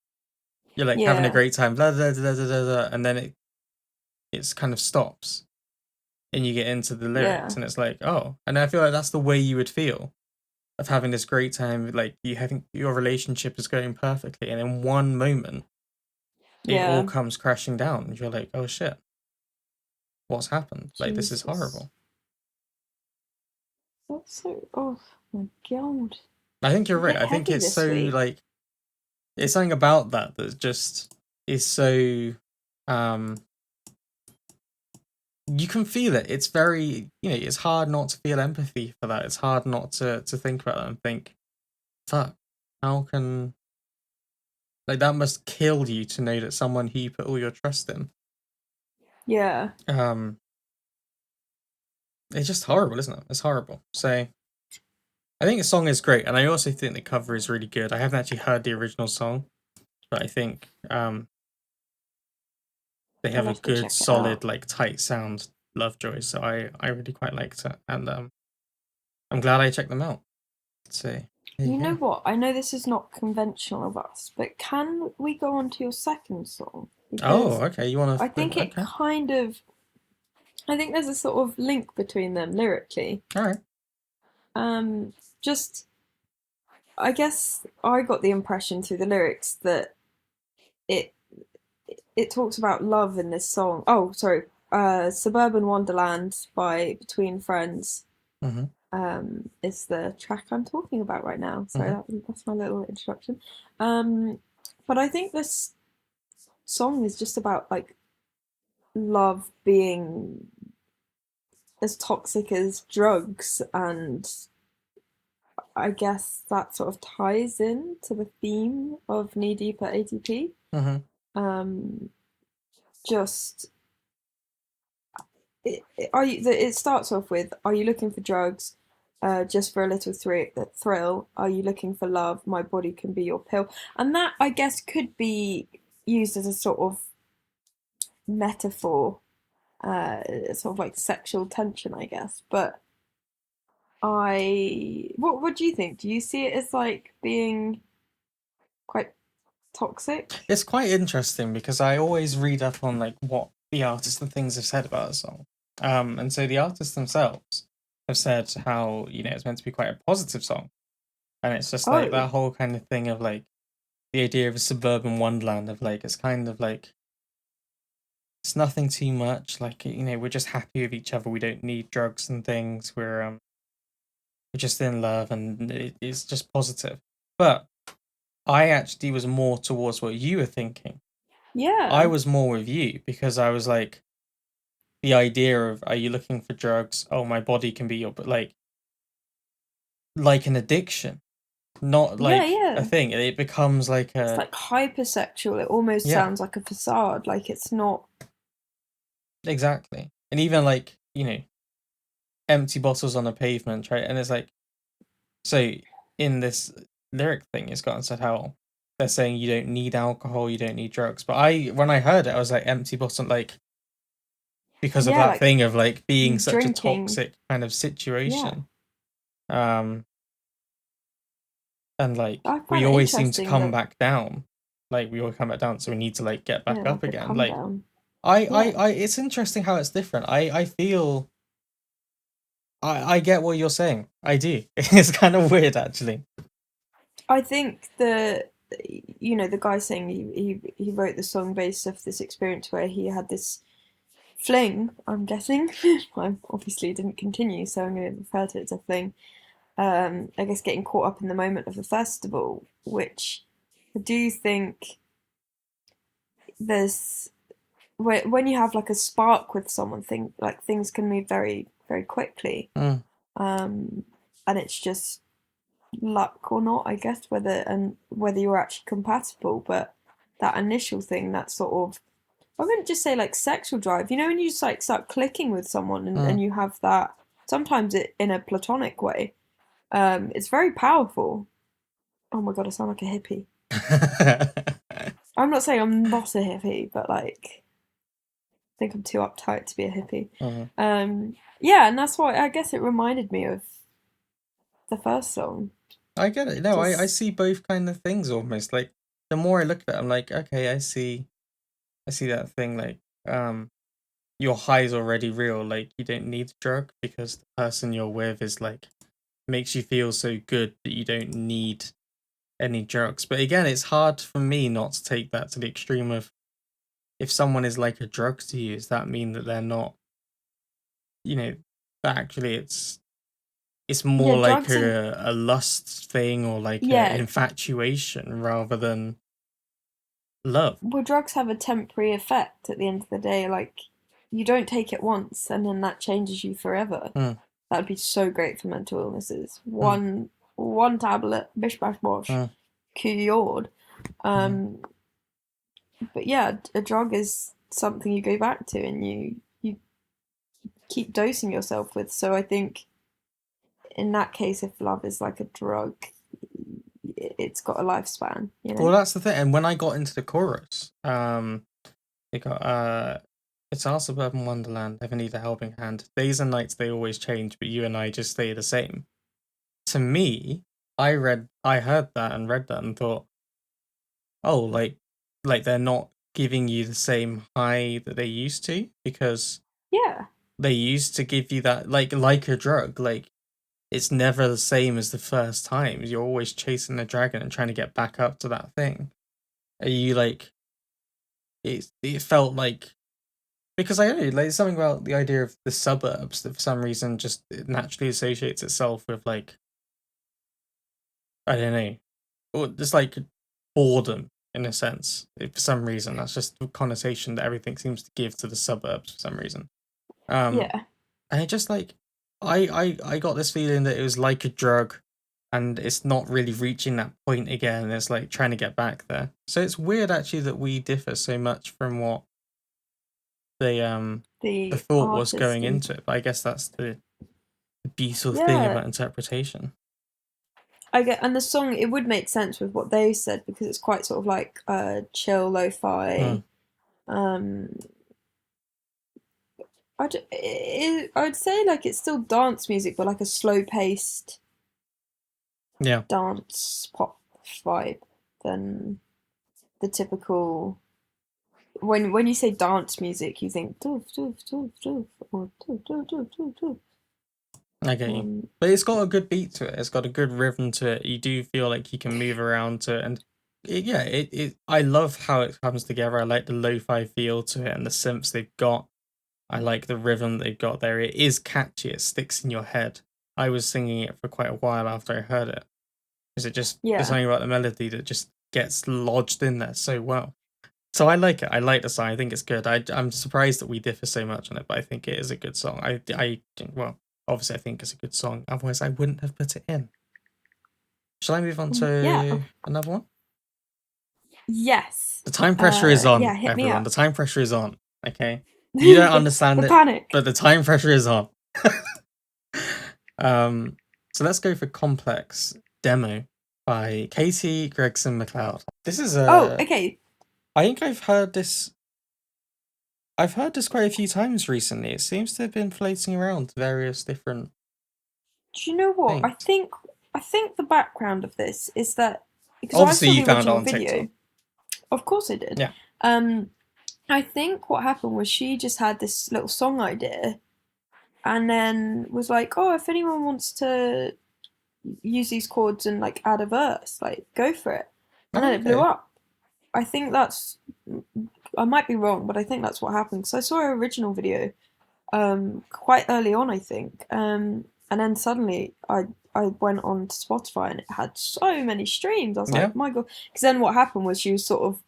You're like having a Yeah. great time, blah, blah, blah, blah, blah, blah, and then it's kind of stops and you get into the lyrics Yeah. and it's like, oh, and I feel like that's the way you would feel of having this great time, like you having your relationship is going perfectly, and in one moment it all Yeah. comes crashing down, and you're like, oh shit, what's happened? Like this is Jesus. horrible. That's so oh my god. I think you're A right. bit I think heavy it's this so week. like it's something about that just is so um you can feel it. It's very, it's hard not to feel empathy for that. It's hard not to think about that and think, fuck, how can like that must kill you to know that someone who you put all your trust in. Yeah. Um, it's just horrible, isn't it? It's horrible. So I think the song is great, and I also think the cover is really good. I haven't actually heard the original song, but I think they I'll have a have to good, check it out. solid, like tight sound, Lovejoy. So I really quite liked it, and I'm glad I checked them out. So there you You know go. what? I know this is not conventional of us, but can we go on to your second song? Oh, Because okay. You want I to? think it Okay. kind of, I think there's a sort of link between them lyrically. All right. Um, just, I guess I got the impression through the lyrics that it it talks about love in this song. Oh, sorry. Suburban Wonderland by Between Friends Mm-hmm. is the track I'm talking about right now. Sorry, Mm-hmm. that's my little introduction. Um, but I think this song is just about like love being as toxic as drugs, and I guess that sort of ties in to the theme of Knee Deep at ATP. Mm-hmm. Um, just it starts off with, are you looking for drugs, just for a little thrill? Are you looking for love? My body can be your pill. And that, I guess, could be used as a sort of metaphor, sort of like sexual tension, I guess. But what do you think? Do you see it as like being quite toxic? It's quite interesting because I always read up on like what the artists and things have said about a song. And so the artists themselves have said how, it's meant to be quite a positive song. And it's just like Oh, that whole kind of thing of like the idea of a suburban wonderland of like it's kind of like it's nothing too much. Like, we're just happy with each other. We don't need drugs and things. We're just in love and it's just positive. But I actually was more towards what you were thinking. I yeah, was more with you because I was like, the idea of, are you looking for drugs? Oh, my body can be your, but like an addiction, not yeah, like a yeah. thing. It becomes like It's a, like hypersexual. It almost yeah, sounds like a facade. Like it's not. exactly. And even like, empty bottles on a pavement, right? And it's like, so in this lyric thing, it's gotten said how they're saying you don't need alcohol, you don't need drugs. But when I heard it, I was like, empty bottle, like, because of Yeah, that like thing of like being you such a drinking. toxic kind of Yeah, situation. Um, and like I we find it always seem to interesting come that, back down. Like we always come back down, so we need to like get back yeah, up like a again. come Like down. I, Yeah, I it's interesting how it's different. I feel I get what you're saying. I do. It's kind of weird actually. I think the guy saying he wrote the song based off this experience where he had this fling. I'm guessing. I obviously didn't continue, so I'm going to refer to it as a fling. I guess getting caught up in the moment of the festival, which I do think there's when you have like a spark with someone, things can move very very quickly, Mm, um, and it's just luck or not, I guess, whether you're actually compatible. But that initial thing, that sort of, I wouldn't just say like sexual drive. When you just like start clicking with someone, mm. and you have that, sometimes it in a platonic way. It's very powerful. Oh my god, I sound like a hippie. I'm not saying I'm not a hippie, but like I think I'm too uptight to be a hippie. Mhm. Yeah, and that's why I guess it reminded me of the first song. I get it. No, I Just see both kind of things almost. Like the more I look at it, I'm like, okay, I see that thing like your high's already real. Like you don't need the drug because the person you're with is like makes you feel so good that you don't need any drugs. But again, it's hard for me not to take that to the extreme of if someone is like a drug to you, does that mean that they're not, you know, that actually it's yeah, more like drugs and a lust thing or like a yeah, infatuation rather than love. well, drugs have a temporary effect at the end of the day. Like, you don't take it once and then that changes you forever. Mm, That would be so great for mental illnesses. mm, One tablet, bish bash bosh, mm, cured. mm. Um, but yeah, a drug is something you go back to and you keep dosing yourself with. So I think in that case, if love is like a drug, it's got a lifespan. Well, that's the thing. And when I got into the chorus, it got it's our suburban wonderland. Never need a helping hand. Days and nights they always change, but you and I just stay the same. To me, I heard that and read that and thought, oh, like they're not giving you the same high that they used to because Yeah, they used to give you that like a drug. Like it's never the same as the first time. You're always chasing the dragon and trying to get back up to that thing. Are you like it felt like, because I don't know, like something about the idea of the suburbs that for some reason just it naturally associates itself with like, I don't know, or just like boredom in a sense. For some reason, that's just the connotation that everything seems to give to the suburbs for some reason. Um, Yeah. and it just like, I got this feeling that it was like a drug, and it's not really reaching that point again. It's like trying to get back there. So it's weird actually that we differ so much from what the The thought was artist going and into it. But I guess that's the beautiful thing yeah, about interpretation. I get, and the song it would make sense with what they said because it's quite sort of like chill Hmm. lo-fi. Um, I'd say like it's still dance music, but like a slow-paced Yeah. dance pop vibe than the typical. When you say dance music, you think doof doof doof doof or doof doof doof doof doof. I get you. Um, But it's got a good beat to it. It's got a good rhythm to it. You do feel like you can move around to it, and I love how it comes together. I like the lo-fi feel to it and the synths they've got. I like the rhythm they've got there. It is catchy. It sticks in your head. I was singing it for quite a while after I heard it, because it just there's yeah, something about the melody that just gets lodged in there so well. So I like it. I like the song. I think it's good. I'm surprised that we differ so much on it, but I think it is a good song. Well, obviously I think it's a good song. Otherwise, I wouldn't have put it in. Shall I move on yeah, to another one? yes. The time pressure is on, Yeah, hit me everyone. The up. time pressure is on. Okay, you don't the understand it, panic. but the time pressure is on. um, so let's go for Complex Demo by Katie Gregson McLeod. This is Oh, a. okay. I think I've heard this. I've heard this quite a few times recently. It seems to have been floating around various different Do you know what? things. I think the background of this is that because I Obviously, saw you the found it original on video. TikTok. Of course I did. Yeah. Um, I think what happened was she just had this little song idea and then was like, "Oh, if anyone wants to use these chords and like add a verse, like go for it." And then Oh, it blew okay. up. I think that's I might be wrong, but I think that's what happened. So I saw her original video quite early on, I think. And then suddenly I went on to Spotify and it had so many streams. I was Yeah. like, my god! Because then what happened was she was sort of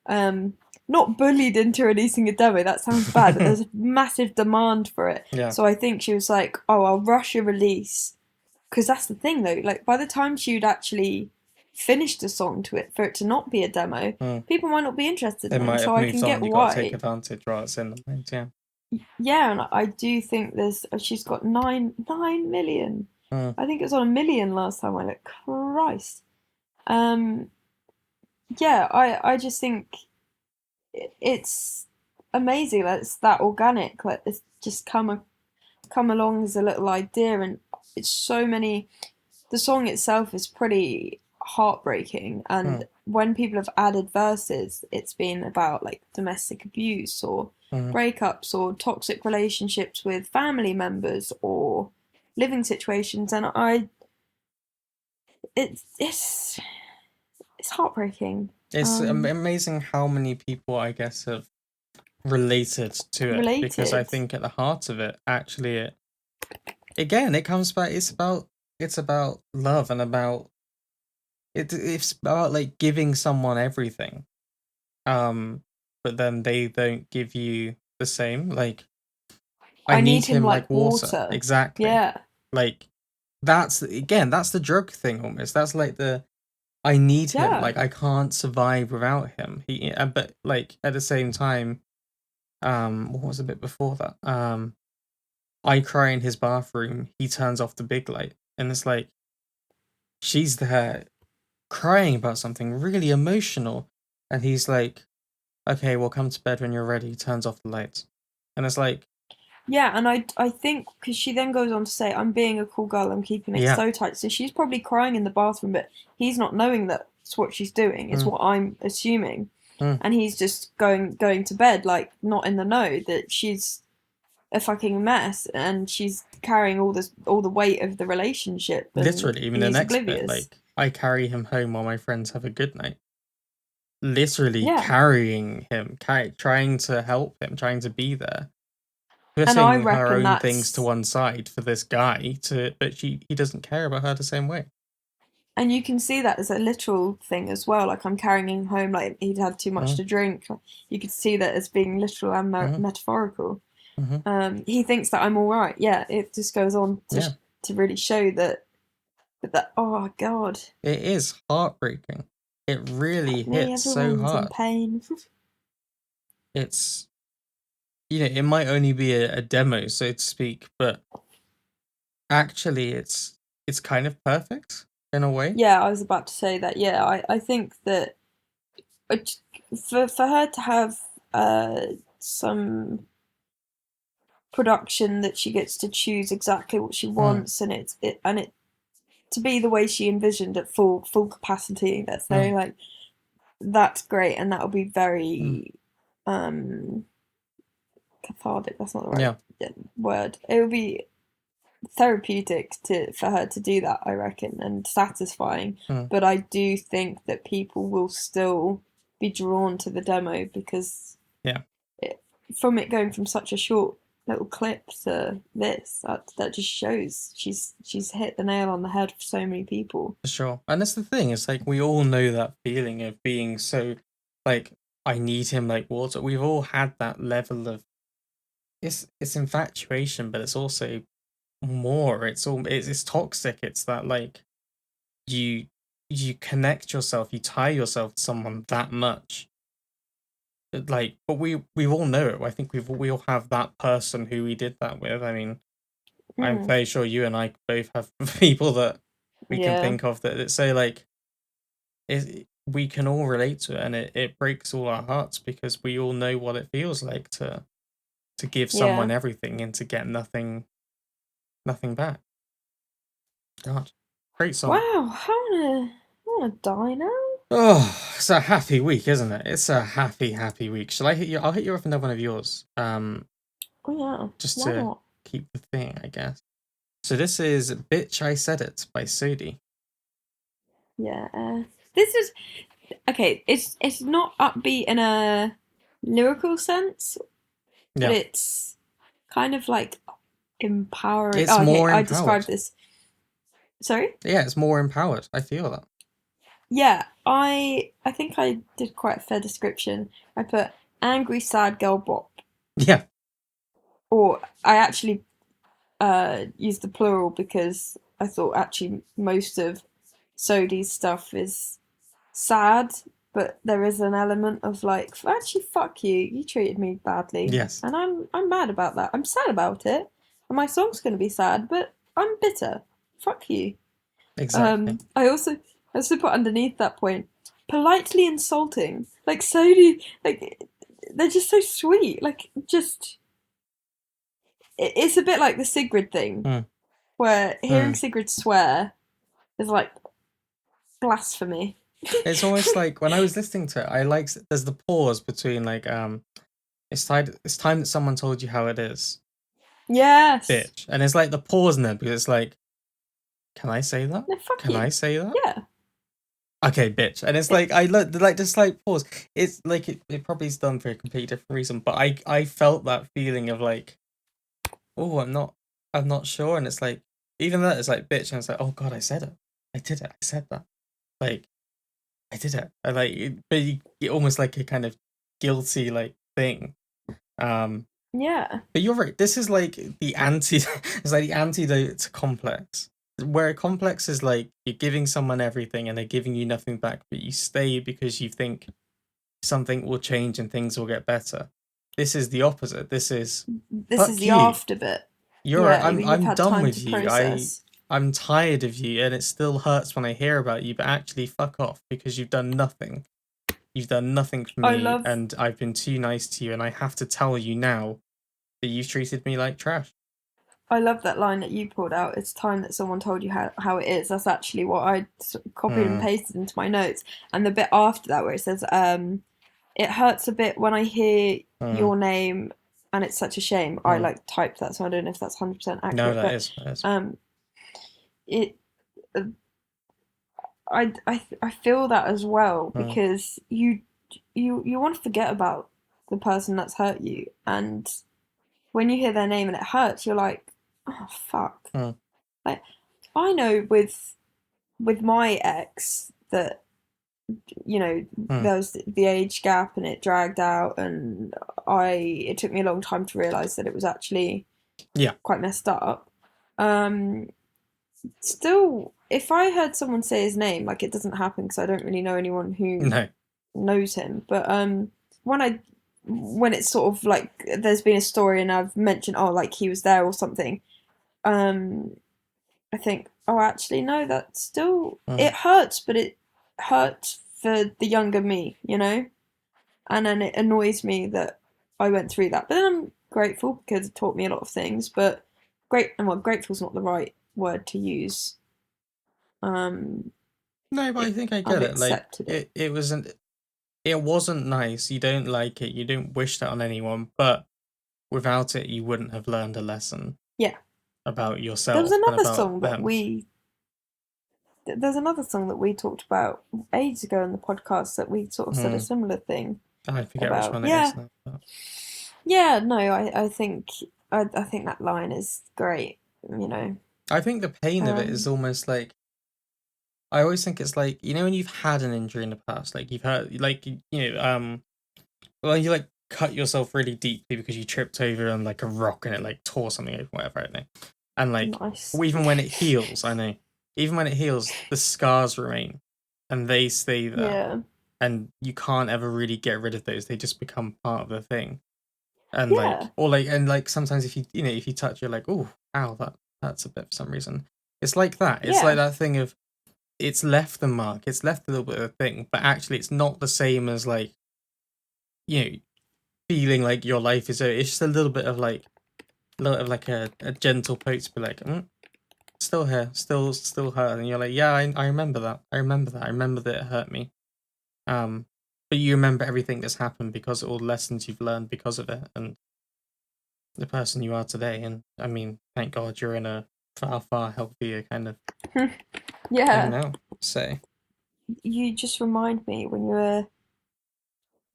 um, not bullied into releasing a demo. That sounds bad, but there's a massive demand for it. Yeah. So I think she was like, oh, I'll rush a release because that's the thing though. Like by the time she'd actually finished a song to it for it to not be a demo, Mm. people might not be interested They in it. might So have I moved can get on. You got to take why. advantage while it's in the mind. Yeah. Yeah, and I do think there's she's got 9 million. Mm. I think it was on 1 million last time I looked. Christ. Um, yeah, I just think it's amazing that it's that organic. Like it's just come along as a little idea, and it's so many. The song itself is pretty heartbreaking, and Mm. when people have added verses, it's been about like domestic abuse or Mm. breakups or toxic relationships with family members or living situations, and it's it's heartbreaking. It's Um, amazing how many people, I guess, have related to it, because I Related, think at the heart of it, actually, it comes back. It's about love, and about it's about like giving someone everything, um but then they don't give you the same. Like, I I need need him him like like water. water. Exactly. Yeah, Like, that's the drug thing almost. That's like the, I need him. yeah, Like, I can't survive without him. But like at the same time, what was a bit before that? I cry in his bathroom. He turns off the big light, and it's like she's there crying about something really emotional, and he's like, "Okay, well, come to bed when you're ready." He turns off the lights, and it's like, yeah. And I think because she then goes on to say, "I'm being a cool girl. I'm keeping it yeah, so tight." So she's probably crying in the bathroom, but he's not knowing that's what she's doing. Is mm, what I'm assuming, mm, and he's just going to bed like not in the know that she's a fucking mess and she's carrying all the weight of the relationship and literally. Even the he's next bit, oblivious. like, I carry him home while my friends have a good night. literally Yeah. carrying him, trying to help him, trying to be there, And I putting her reckon own things to that's, one side for this guy but he doesn't care about her the same way. and you can see that as a literal thing as well. Like, I'm carrying him home, like he'd had too much Mm, to drink. You could see that as being literal and mm, metaphorical. mm-hmm. He thinks that I'm all right. Yeah, it just goes on Yeah, to really show that. Oh God, it is heartbreaking. It really help me! hits so Everyone's in hard. pain. It's, it might only be a demo, so to speak, but actually it's kind of perfect in a way. Yeah, I was about to say that. Yeah, I think that for her to have some production that she gets to choose exactly what she Mm, wants, and it to be the way she envisioned at full capacity. Let's say, mm, like, that's great, and that'll be mm. very um cathartic. That's not the right Yeah. word. It will be therapeutic to for her to do that, I reckon, and satisfying. Mm, But I do think that people will still be drawn to the demo because yeah, it, from it going from such a short little clip to this, that just shows she's hit the nail on the head for so many people. for sure. And that's the thing. It's like we all know that feeling of being so like I need him like water. We've all had that level of it's infatuation, but it's also more. It's toxic. It's that like you you connect yourself, you tie yourself to someone that much. Like, but we all know it. I think we all have that person who we did that with. I mean, I'm Mm, very sure you and I both have people that we can yeah, think of that it's so like we can all relate to it, and it breaks all our hearts because we all know what it feels like to give yeah. someone everything and to get nothing back. God, great song. Wow, I wanna die now. Oh, it's a happy week, isn't it? It's a happy week. Shall I hit you? I'll hit you with another one of yours. Oh yeah, Just why to not? keep the thing, I guess. So this is "Bitch I Said It" by Sodi. Yeah, this is okay. It's not upbeat in a lyrical sense, but Yeah, it's kind of like empowering. it's Oh, okay, more I described empowered. this. Sorry. Yeah, it's more empowered. I feel that. Yeah, I think I did quite a fair description. I put angry sad girl bop, Yeah, or I actually used the plural because I thought actually most of Sodi's stuff is sad, but there is an element of like, actually, fuck you. You treated me badly, yes, and I'm mad about that. I'm sad about it, and my song's gonna be sad, but I'm bitter. Fuck you. exactly. I also put underneath that point politely insulting. Like Sodi, like they're just so sweet. Like just it's a bit like the Sigrid thing, Mm, where hearing mm. Sigrid swear is like blasphemy. It's almost like when I was listening to it, there's the pause between like it's time that someone told you how it is, Yes. bitch, and it's like the pause in there because it's like, can I say that? No, fuck Can you. I say that? Yeah. Okay, bitch. And it's It, like I look like this like pause. It's like it probably is done for a completely different reason, but I felt that feeling of like, oh, I'm not sure, and it's like even that it's like bitch, and it's like, oh god, I said it, I did it, I said that, like I did it, I like, but almost like a kind of guilty like thing. Um, yeah. but you're right. This is like the anti. It's like the antidote to complex. Where a complex is like you're giving someone everything and they're giving you nothing back, but you stay because you think something will change and things will get better. This is the opposite. This is This is fuck the you. after bit. You're Yeah, I'm you've had done time with to you. process. I'm tired of you, and it still hurts when I hear about you. But actually, fuck off because you've done nothing. You've done nothing for I me, love and I've been too nice to you, and I have to tell you now that you've treated me like trash. I love that line that you pulled out. It's time that someone told you how it is. That's actually what I copied and Mm, pasted into my notes. And the bit after that where it says, it hurts a bit when I hear mm. your name and it's such a shame. I Mm. like typed that, so I don't know if that's 100% No, accurate, that but is, that is. um, it I feel that as well Mm. because you you want to forget about the person that's hurt you, and when you hear their name and it hurts, you're like, oh fuck. Mm. Like I know with my ex that Mm. there was the age gap and it dragged out, and it took me a long time to realize that it was actually Yeah. quite messed up. Um, Still, if I heard someone say his name, like it doesn't happen because I don't really know anyone who No. knows him. But when I when it's sort of like there's been a story and I've mentioned, oh, like he was there or something, um, I think, oh, actually, no, that still Mm. it hurts, but it hurts for the younger me, and then it annoys me that I went through that. But then I'm grateful because it taught me a lot of things. But grateful's not the right word to use. Um, No, but I it, think I I've get it. Like accepted it. it wasn't nice. You don't like it. You don't wish that on anyone. But without it, you wouldn't have learned a lesson Yeah, about there was yourself and another about song that them. we there's another song that we talked about ages ago in the podcast that we sort of said a Mm. similar thing I forget which about. one it is Yeah, now. But... yeah. No, I think that line is great. You know. I think the pain of it is Um, almost like I always think it's like when you've had an injury in the past, like you've had like well you like cut yourself really deeply because you tripped over on like a rock and it like tore something over whatever I don't know, and like nice. even when it heals, I know even when it heals, the scars remain and they stay there, Yeah. and you can't ever really get rid of those. They just become part of the thing, and Yeah. like sometimes if if you touch, you're like, oh, ow, that's a bit for some reason. It's like that. It's like Yeah. that thing of it's left the mark, it's left a little bit of a thing, but actually it's not the same as like you know feeling like your life is over. It's just a little bit of like a gentle poke to be like, still here, still hurt, and you're like, yeah, I remember that, I remember that it hurt me. Um, but you remember everything that's happened because of all the lessons you've learned because of it, and the person you are today. And I mean, thank God you're in a far healthier kind of thing Yeah. now. So You just remind me when you were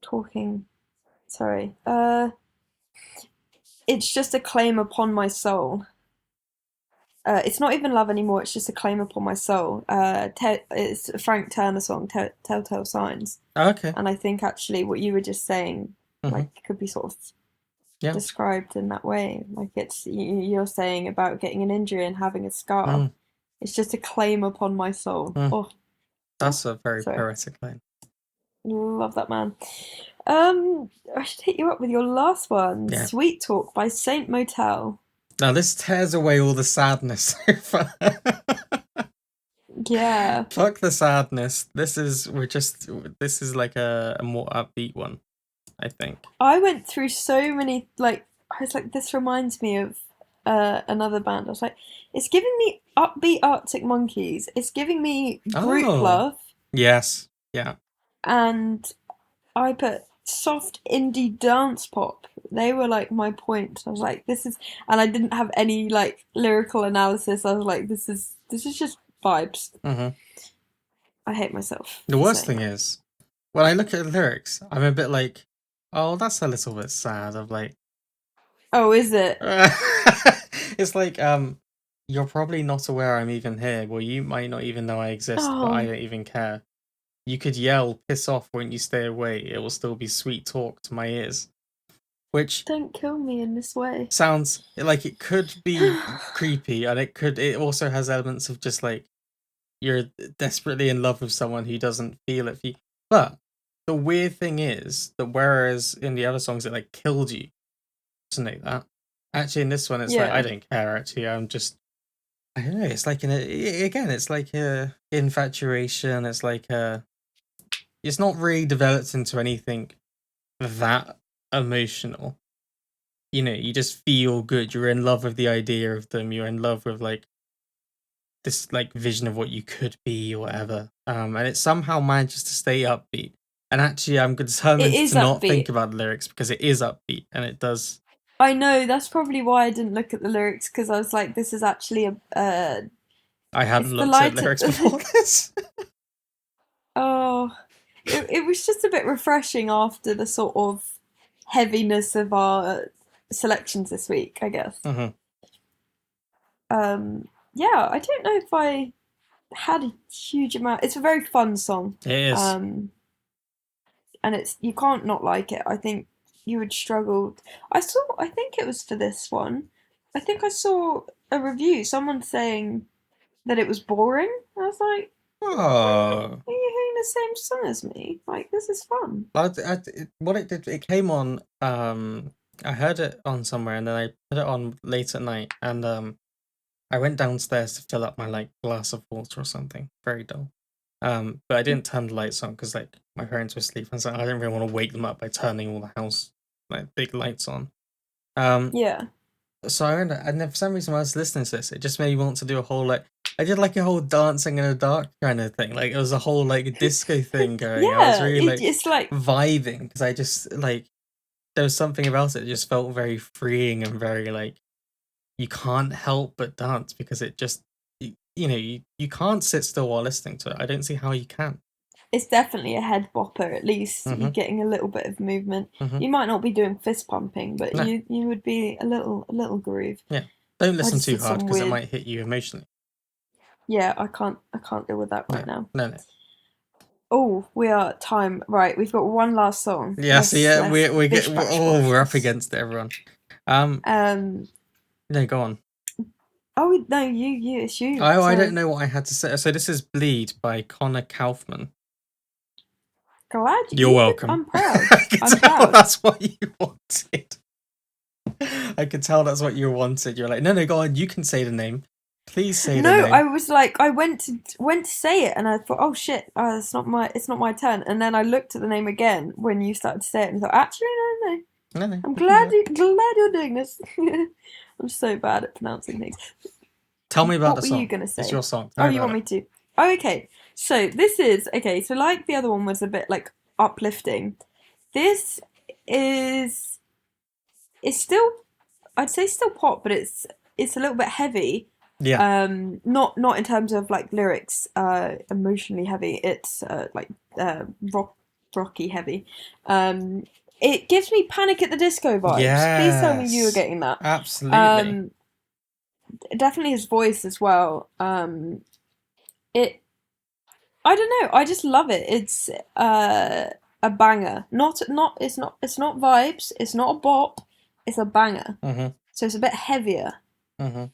talking. Sorry. It's just a claim upon my soul. It's not even love anymore. It's just a claim upon my soul. It's a Frank Turner song, Telltale Signs. okay. And I think actually what you were just saying, Hmm. like, could be sort of Yeah. described in that way. Like you're saying about getting an injury and having a scar. Mm, It's just a claim upon my soul. mm. Oh, oh, That's a very sorry. poetic line. Love that man. I should hit you up with your last one, Yeah. "Sweet Talk" by Saint Motel. Now this tears away all the sadness so far. Yeah, Fuck the sadness. This is like a more upbeat one, I think. I went through so many I was like, this reminds me of another band. I was like, it's giving me upbeat Arctic Monkeys. It's giving me group Oh. love, Yes. Yeah. and I put soft indie dance pop. They were like my point. I was like, this is, and I didn't have any like lyrical analysis. I was like, this is just vibes. Hmm. I hate myself The for worst saying thing that. is when I look at the lyrics, I'm a bit like, oh, that's a little bit sad. Of like, Oh, is it? it's like, you're probably not aware I'm even here. Well, you might not even know I exist, but I Oh, don't even care. You could yell, piss off, won't you stay away? It will still be sweet talk to my ears. Which don't kill me in this way. sounds like it could be creepy, and it also has elements of just like you're desperately in love with someone who doesn't feel it for you. But the weird thing is that whereas in the other songs it like killed you to know that, actually in this one it's like I Yeah. don't care. Actually, I'm just I don't know. It's like again, it's like a infatuation. It's like a it's not really developed into anything that emotional. You just feel good. You're in love with the idea of them. You're in love with like this like vision of what you could be or whatever. And it somehow manages to stay upbeat. And actually, I'm It determined is to not think upbeat. about the lyrics because it is upbeat and it does. I know that's probably why I didn't look at the lyrics because I was like, this is actually a I it's hadn't the looked at light at lyrics before this. oh, it was just a bit refreshing after the sort of heaviness of our selections this week, I guess. Hmm. Yeah, I don't know if I had a huge amount. It's a very fun song. It is. Um, and it's you can't not like it. I think you would struggle. I think it was for this one. I think I saw a review, someone saying that it was boring. I was like, Oh. are you hearing the same song as me? Like, this is fun. What it did, it came on. I heard it on somewhere, and then I put it on late at night, and I went downstairs to fill up my like glass of water or something. Very dull. But I didn't turn the lights on because like my parents were asleep, and so I didn't really want to wake them up by turning all the house like big lights on. Um, Yeah. so and then for some reason when I was listening to this, it just made me want to do a whole like I did like a whole dancing in the dark kind of thing. Like it was a whole like disco thing going. I was Yeah, really like it's like vibing because I just like there was something about it that just felt very freeing and very like you can't help but dance because it just you can't sit still while listening to it. I don't see how you can. it's definitely a head bopper. At least you're Mm-hmm. getting a little bit of movement. Mm-hmm. You might not be doing fist pumping, but No. you would be a little groove. Yeah. Don't I listen just too did hard some because it weird. might hit you emotionally. Yeah, I can't deal with that No. right now. No. No. Oh, we are at time. Right, we've got one last song. Yeah. So Let's yeah, let's we get bish bash bosh we're up this. against it, everyone. Um. Um. No, go on. Oh no, you it's you. I don't Sorry. know what I had to say. So this is "Bleed" by Connor Kaufman. Glad You're you could. welcome. I'm proud. I can I'm tell proud. that's what you wanted. I could tell that's what you wanted. You're like, no, go on. You can say the name. Please say the No, I name. was like, I went to say it, and I thought, oh shit, it's not my turn. And then I looked at the name again when you started to say it, and thought, actually, no, no, No, no, I'm we can do glad it. you're doing this. I'm so bad at pronouncing things. Tell me about What the were you song. gonna It's say? your song. Tell Oh, me you about want it. me to? Oh, okay. So this is okay. So like the other one was a bit like uplifting. This is it's still I'd say still pop, but it's a little bit heavy. Yeah. Not in terms of like lyrics, emotionally heavy. It's like rocky heavy. Um, it gives me Panic at the Disco vibes. Please tell me you were Yes. getting that. Absolutely. Um, Definitely his voice as well. It I don't know. I just love it. It's a banger. It's not vibes. It's not a bop. It's a banger. Mm-hmm. So it's a bit heavier. Mm-hmm.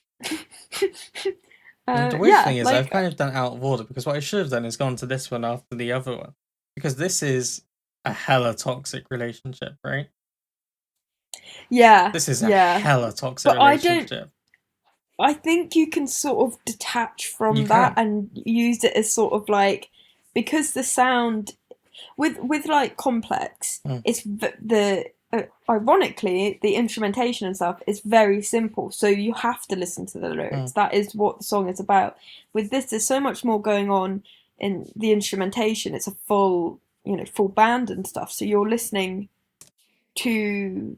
And the weird Yeah, thing is, I've like kind of done out of order because what I should have done is gone to this one after the other one. Because this is a hella toxic relationship, right? yeah, This is a yeah. hella toxic But I don't. relationship. I think you can sort of detach You from that can. and use it as sort of like because the sound with like complex, Mm. it's the ironically the instrumentation and stuff is very simple, so you have to listen to the lyrics. Mm. That is what the song is about. With this, there's so much more going on in the instrumentation. It's a full band and stuff, so you're listening to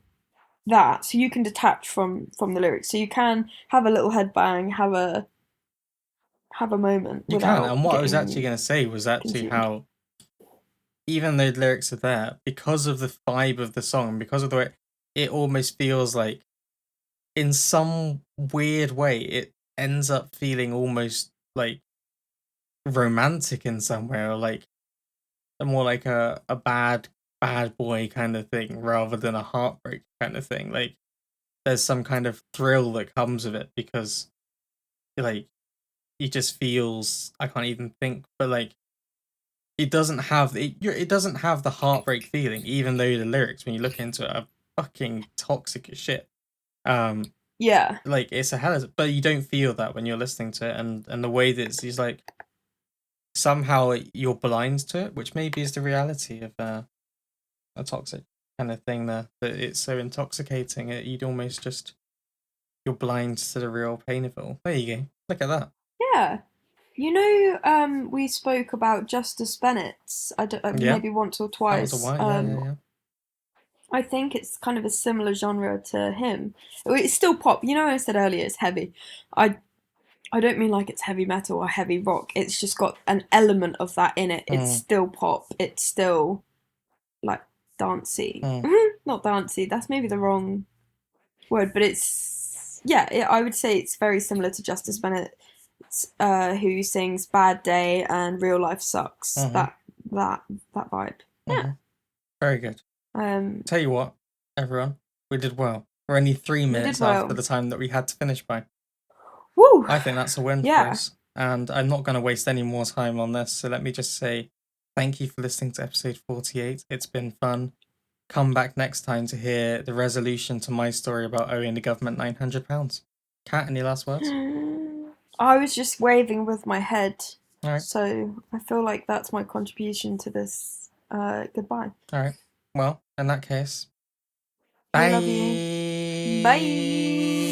that, so you can detach from the lyrics, so you can have a little headbang, have a moment You can. without And what I was actually getting going to say was actually consumed. how, even though the lyrics are there, because of the vibe of the song, because of the way it almost feels like, in some weird way, it ends up feeling almost like romantic in some way, or like more like a bad boy kind of thing rather than a heartbreak kind of thing. Like there's some kind of thrill that comes with it because like it just feels I can't even think, but like it doesn't have the heartbreak feeling, even though the lyrics when you look into it are fucking toxic as shit. Um, Yeah, like it's a hell, but you don't feel that when you're listening to it, and the way that it's like somehow you're blind to it, which maybe is the reality of a toxic kind of thing there. That it's so intoxicating, you'd almost just you're blind to the real pain of it all. There you go. Look at that. yeah. We spoke about Justice Bennett's. I don't Yeah, maybe once or that was a twice. while. Yeah, yeah, yeah. I think it's kind of a similar genre to him. It's still pop. I said earlier it's heavy. I I don't mean like it's heavy metal or heavy rock. It's just got an element of that in it. It's Mm, still pop. It's still like dancey. mm, Not dancey. That's maybe the wrong word, but it's yeah. I would say it's very similar to Justice Bennett, who sings "Bad Day" and "Real Life Sucks." mm-hmm, That that vibe. Yeah. mm-hmm. Very good. Um. Tell you what, everyone, we did well. We're only three We did minutes after well. the time that we had to finish by. Woo. I think that's a win for Yeah. us. And I'm not going to waste any more time on this. So let me just say thank you for listening to episode 48. It's been fun. Come back next time to hear the resolution to my story about owing the government £900. Kat, any last words? I was just waving with my head, All right. so I feel like that's my contribution to this. Goodbye. All right. Well, in that case, We love you. bye. Bye.